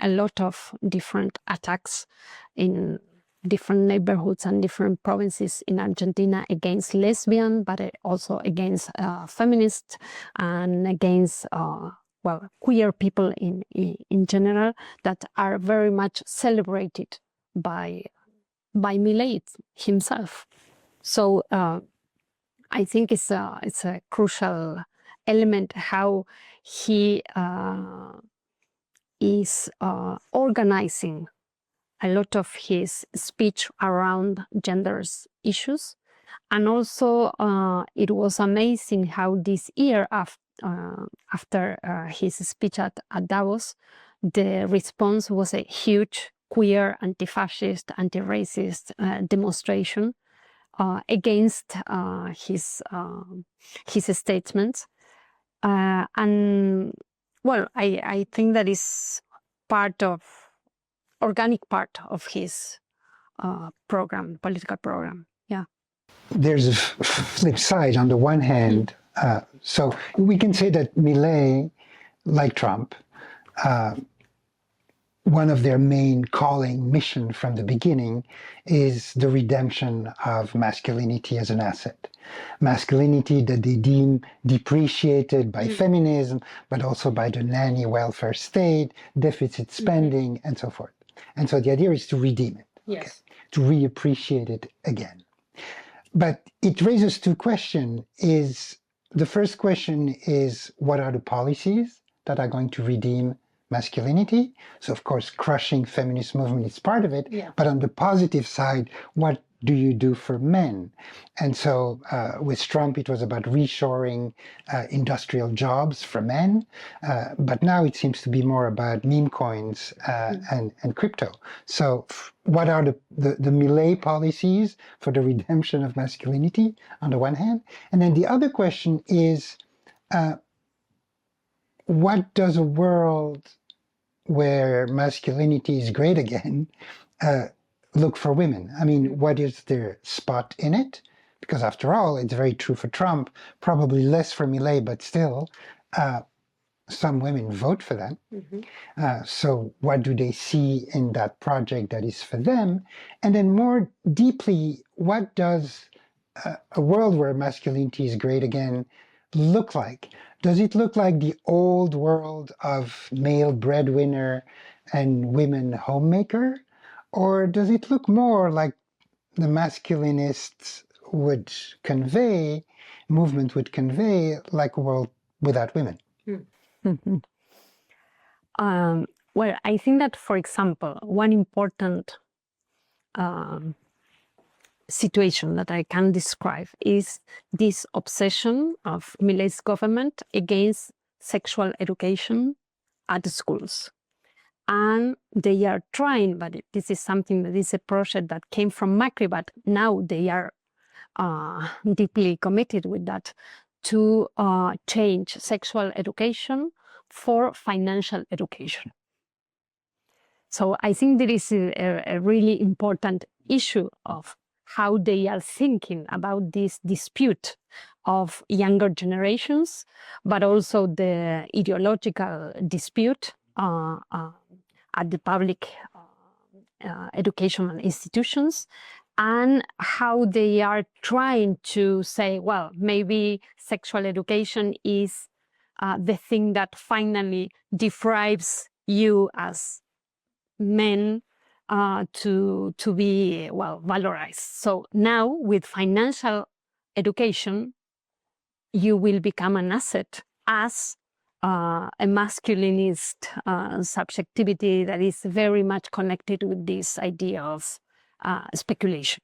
a lot of different attacks in different neighborhoods and different provinces in Argentina against lesbian, but also against feminists and against queer people in general, that are very much celebrated by Milei himself. So I think it's a crucial element how he is organizing a lot of his speech around genders issues. And also it was amazing how this year after his speech at Davos, the response was a huge queer, anti-fascist, anti-racist demonstration against his statements. And well, I think that is organic part of his political program. Yeah. There's a flip side. On the one hand, so we can say that Milei, like Trump, one of their main calling mission from the beginning is the redemption of masculinity as an asset. Masculinity that they deem depreciated by feminism, but also by the nanny welfare state, deficit spending, and so forth. And so the idea is to redeem it, Yes. to reappreciate it again. But it raises two questions. The first question is, what are the policies that are going to redeem masculinity? So of course, crushing feminist movement is part of it, Yeah. but on the positive side, what do you do for men? And so with Trump, it was about reshoring industrial jobs for men, but now it seems to be more about meme coins and crypto. So what are the Milei policies for the redemption of masculinity on the one hand? And then the other question is, what does a world where masculinity is great again look for women? I mean, what is their spot in it? Because after all, it's very true for Trump, probably less for Milei, but still, some women vote for them. So what do they see in that project that is for them? And then more deeply, what does a world where masculinity is great again look like? Does it look like the old world of male breadwinner and women homemaker? Or does it look more like the masculinists movement would convey, like a world without women? Well, I think that, for example, one important situation that I can describe is this obsession of Milei's government against sexual education at the schools. And they are trying, but this is something that is a project that came from Macri, but now they are deeply committed with that, to change sexual education for financial education. So I think there is a really important issue of how they are thinking about this dispute of younger generations, but also the ideological dispute at the public educational institutions, and how they are trying to say, well, maybe sexual education is the thing that finally deprives you as men to be, well, valorized. So now with financial education, you will become an asset as a masculinist subjectivity that is very much connected with this idea of speculation.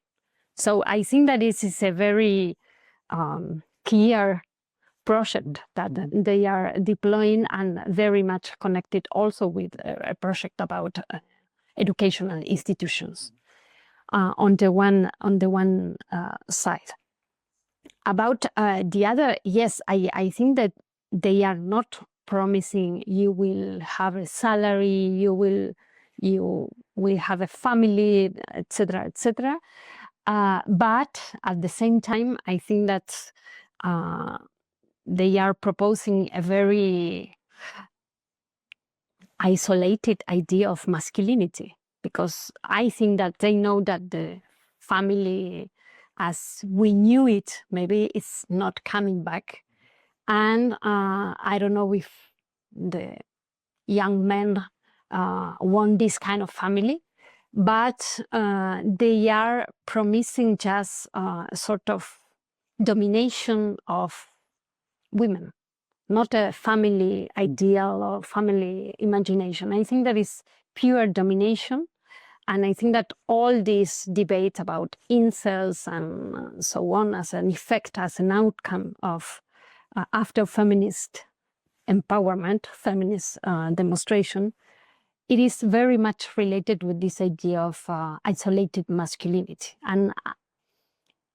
So I think that this is a very clear project that they are deploying, and very much connected also with a project about educational institutions on the one side. About the other, yes, I think that they are not promising you will have a salary, you will have a family, etc., etc. But at the same time, I think that they are proposing a very isolated idea of masculinity, because I think that they know that the family as we knew it maybe it's not coming back. And I don't know if the young men want this kind of family, but they are promising just a sort of domination of women, not a family ideal or family imagination. I think that is pure domination. And I think that all this debate about incels and so on as an effect, as an outcome of after feminist empowerment, feminist demonstration, it is very much related with this idea of isolated masculinity. And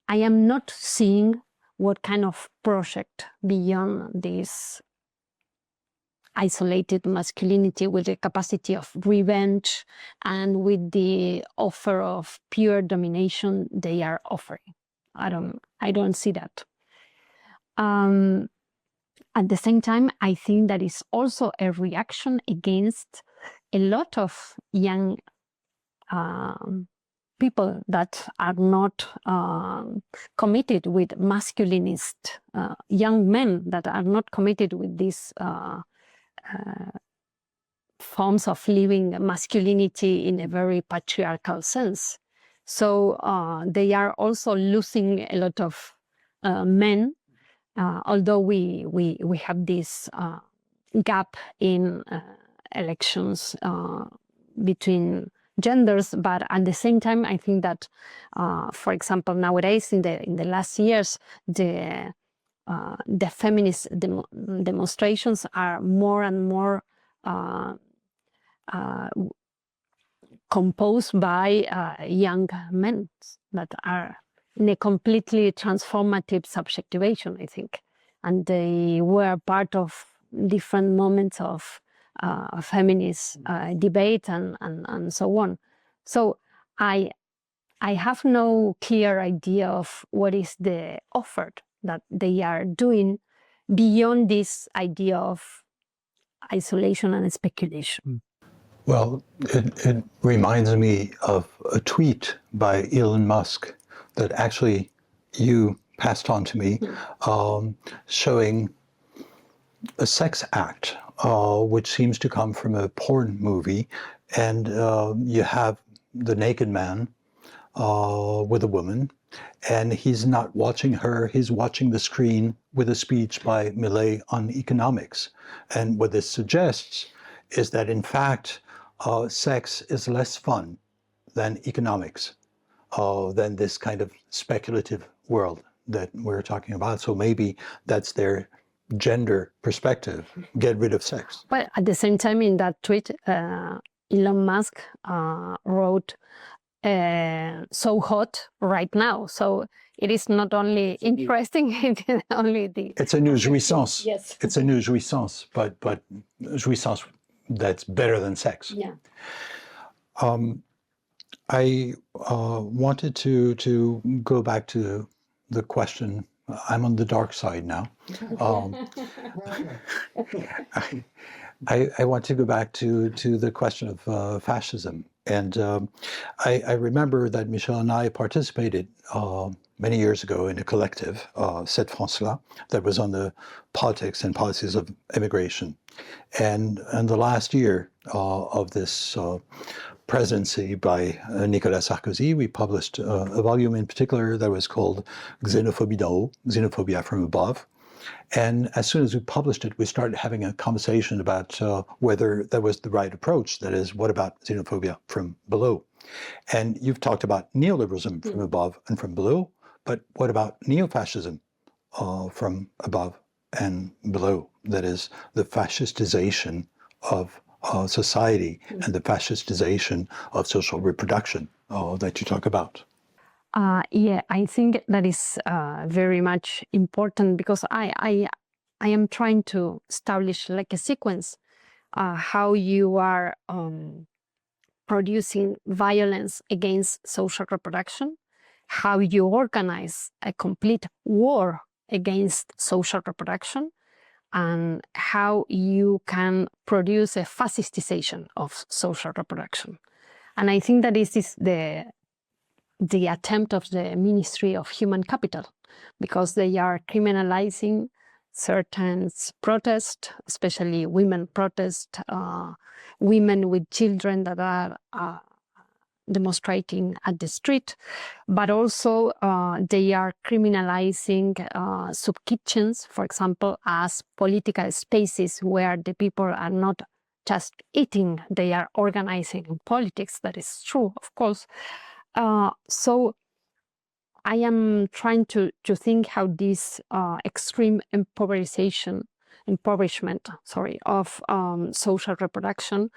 I am not seeing what kind of project beyond this isolated masculinity with the capacity of revenge and with the offer of pure domination they are offering. I don't see that. At the same time, I think that is also a reaction against a lot of young people that are not committed with masculinist, young men that are not committed with these forms of living masculinity in a very patriarchal sense. So they are also losing a lot of men, although we have this gap in elections between genders, but at the same time, I think that, for example, nowadays in the last years, the feminist demonstrations are more and more composed by young men that are in a completely transformative subjectivation, I think, and they were part of different moments of feminist debate and so on. So I have no clear idea of what is the offer that they are doing beyond this idea of isolation and speculation. Well, it reminds me of a tweet by Elon Musk that actually you passed on to me, showing a sex act, which seems to come from a porn movie, and you have the naked man with a woman, and he's not watching her, he's watching the screen with a speech by Millet on economics. And what this suggests is that, in fact, sex is less fun than economics, than this kind of speculative world that we're talking about. So maybe that's their gender perspective, get rid of sex. But at the same time, in that tweet, Elon Musk wrote, so hot right now. So it is not only interesting, it is only the... It's a new jouissance. Yes. It's a new jouissance, but jouissance that's better than sex. Yeah. I wanted to go back to the question. I'm on the dark side now. I want to go back to the question of fascism. And I remember that Michelle and I participated many years ago in a collective, Cette France-là, that was on the politics and policies of immigration. And in the last year of this presidency by Nicolas Sarkozy, we published a volume in particular that was called Xénophobie d'en haut, Xenophobia from Above. And as soon as we published it, we started having a conversation about whether that was the right approach. That is, what about xenophobia from below? And you've talked about neoliberalism from above and from below, but what about neo-fascism from above and below? That is, the fascistization of society and the fascistization of social reproduction that you talk about. Yeah, I think that is very much important because I am trying to establish like a sequence how you are producing violence against social reproduction, how you organize a complete war against social reproduction, and how you can produce a fascistization of social reproduction. And I think that this is the attempt of the Ministry of Human Capital, because they are criminalizing certain protests, especially women protest, women with children that are demonstrating at the street, but also they are criminalizing soup kitchens, for example, as political spaces where the people are not just eating, they are organizing in politics. That is true, of course. So I am trying to think how this extreme impoverishment of social reproduction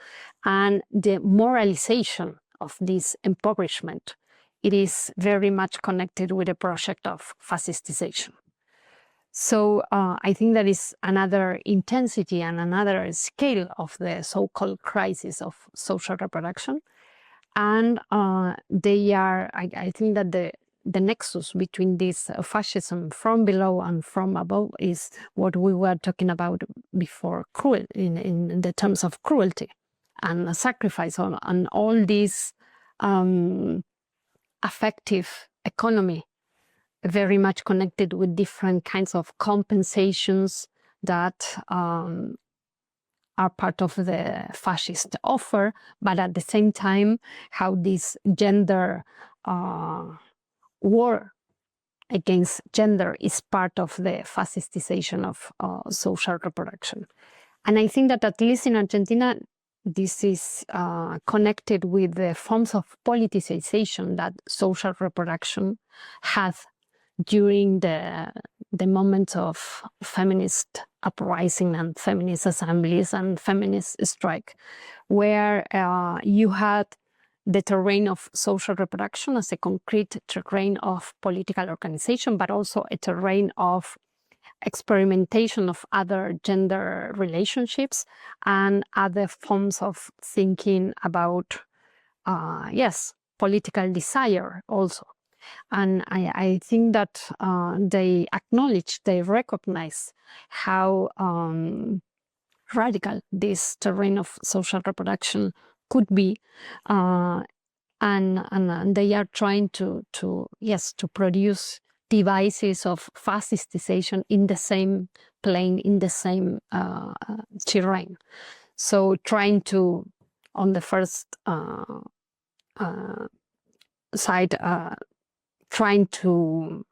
and the moralization of this impoverishment, it is very much connected with the project of fascistization. So I think that is another intensity and another scale of the so-called crisis of social reproduction. And they are, I think that the nexus between this fascism from below and from above is what we were talking about before, cruel, in the terms of cruelty and sacrifice and all this affective economy, very much connected with different kinds of compensations that are part of the fascist offer, but at the same time, how this gender war against gender is part of the fascistization of social reproduction. And I think that at least in Argentina, this is connected with the forms of politicization that social reproduction has during the moments of feminist uprising and feminist assemblies and feminist strike, where you had the terrain of social reproduction as a concrete terrain of political organization, but also a terrain of experimentation of other gender relationships and other forms of thinking about, political desire also. And I think that they acknowledge, they recognize how radical this terrain of social reproduction could be, and they are trying to produce devices of fascistization in the same plane, in the same terrain. So trying to, on the first side, trying to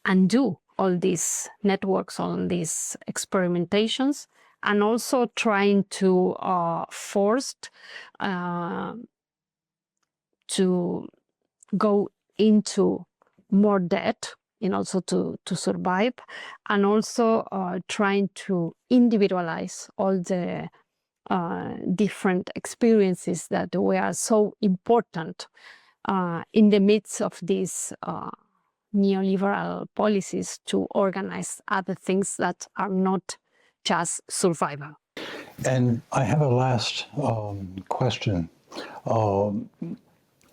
undo all these networks, all these experimentations, and also trying to force to go into more debt in also to survive, and also trying to individualize all the different experiences that were so important in the midst of these neoliberal policies to organize other things that are not just survival. And I have a last question.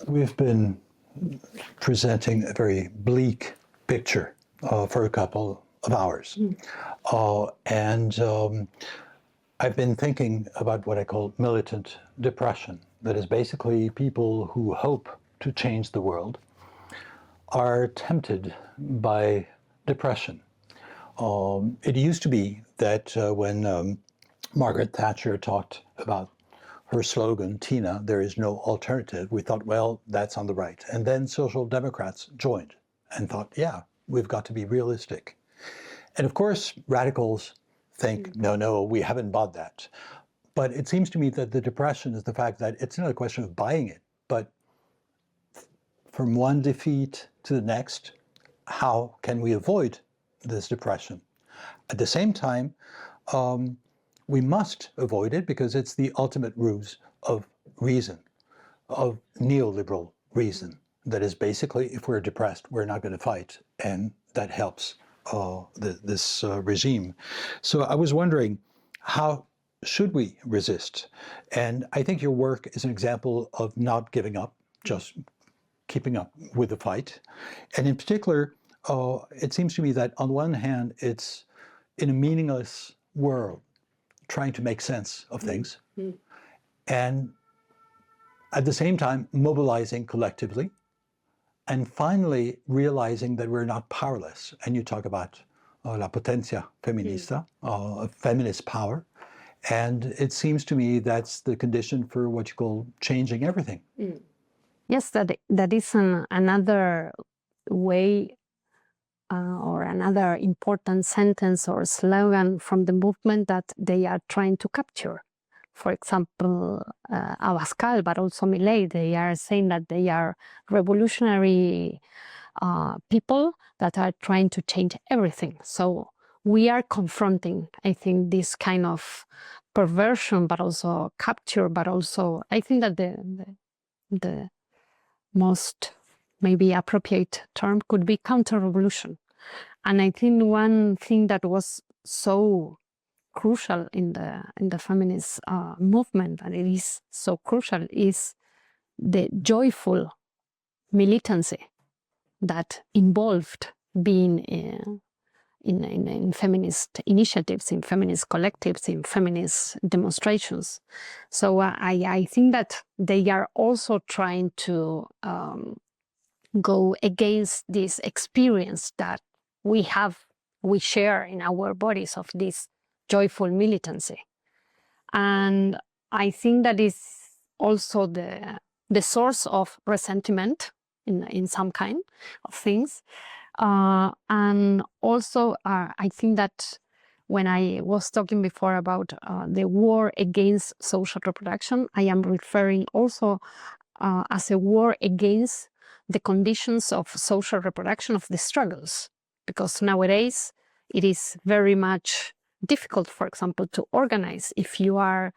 We've been presenting a very bleak picture for a couple of hours. And I've been thinking about what I call militant depression. That is basically people who hope to change the world are tempted by depression. It used to be that when Margaret Thatcher talked about her slogan, Tina, there is no alternative, we thought, well, that's on the right. And then Social Democrats joined and thought, yeah, we've got to be realistic. And of course, radicals think, no, we haven't bought that. But it seems to me that the depression is the fact that it's not a question of buying it, but from one defeat to the next, how can we avoid this depression? At the same time, we must avoid it because it's the ultimate ruse of reason, of neoliberal reason. That is basically, if we're depressed, we're not going to fight, and that helps this regime. So I was wondering, how should we resist? And I think your work is an example of not giving up, just keeping up with the fight. And in particular, it seems to me that on one hand, it's in a meaningless world, trying to make sense of things, and at the same time, mobilizing collectively, and finally realizing that we're not powerless. And you talk about la potencia feminista, feminist power. And it seems to me that's the condition for what you call changing everything. Yes, that is another way or another important sentence or slogan from the movement that they are trying to capture. For example, Abascal, but also Milei, they are saying that they are revolutionary people that are trying to change everything. So we are confronting, I think, this kind of perversion, but also capture, but also I think that the most maybe appropriate term could be counter-revolution. And I think one thing that was so crucial in the feminist movement, and it is so crucial, is the joyful militancy that involved being in feminist initiatives, in feminist collectives, in feminist demonstrations. So I think that they are also trying to go against this experience that we share in our bodies of this joyful militancy. And I think that is also the source of resentment in some kind of things. And also, I think that when I was talking before about the war against social reproduction, I am referring also as a war against the conditions of social reproduction of the struggles. Because nowadays, it is very much difficult, for example, to organize if you are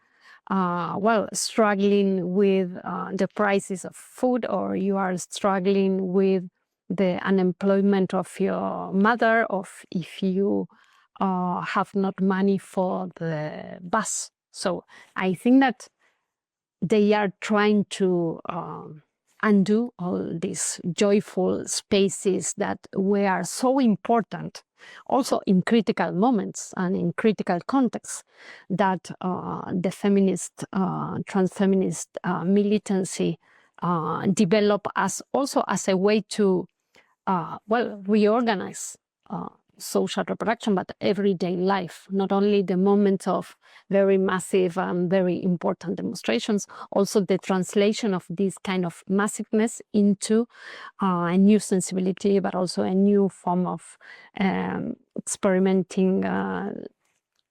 struggling with the prices of food, or you are struggling with the unemployment of your mother, or if you have not money for the bus. So I think that they are trying to undo all these joyful spaces that were so important, also in critical moments and in critical contexts, that the feminist, transfeminist militancy developed also as a way to reorganize social reproduction, but everyday life, not only the moment of very massive and very important demonstrations, also the translation of this kind of massiveness into a new sensibility, but also a new form of experimenting,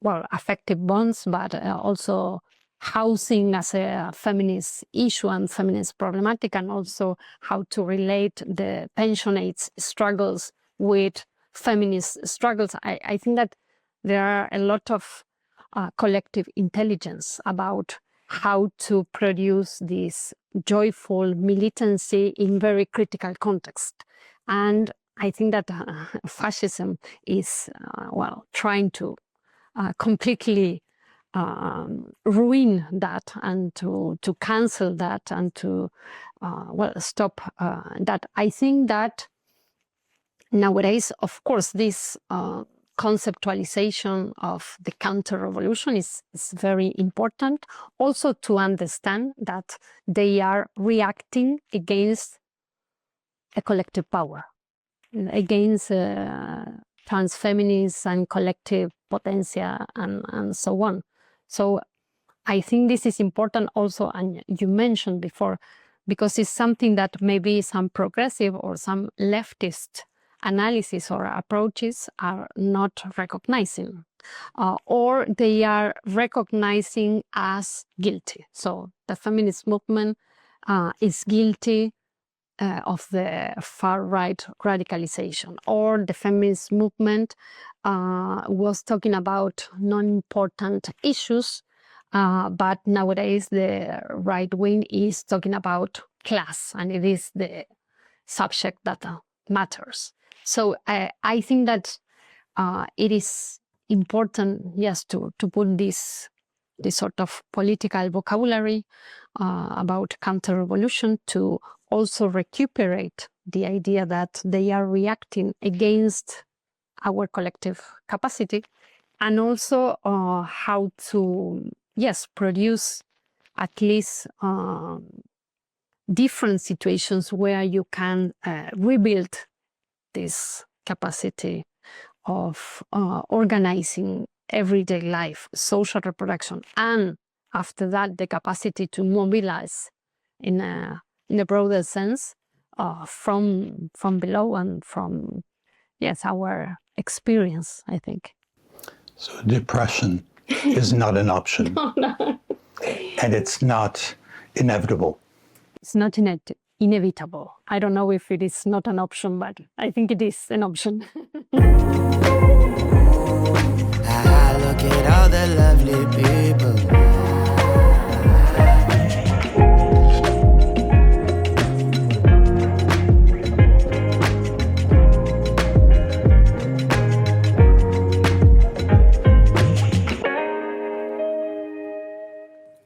affective bonds, but also housing as a feminist issue and feminist problematic, and also how to relate the pensionates' struggles with feminist struggles. I think that there are a lot of collective intelligence about how to produce this joyful militancy in very critical context. And I think that fascism is, trying to completely ruin that, and to cancel that, and to stop that. I think that nowadays, of course, this conceptualization of the counter-revolution is very important, also to understand that they are reacting against a collective power. against trans feminists and collective potencia and so on. So I think this is important also, and you mentioned before, because it's something that maybe some progressive or some leftist analysis or approaches are not recognizing, or they are recognizing as guilty. So the feminist movement is guilty of the far-right radicalization, or the feminist movement was talking about non-important issues, but nowadays the right wing is talking about class, and it is the subject that matters. So I think that it is important, yes, to put this sort of political vocabulary about counter-revolution, to also recuperate the idea that they are reacting against our collective capacity, and also how to, yes, produce at least different situations where you can rebuild this capacity of organizing everyday life, social reproduction, and after that the capacity to mobilize in a broader sense from below and from, yes, our experience, I think. So depression is not an option. No. And it's not inevitable. It's not inevitable. I don't know if it is not an option, but I think it is an option.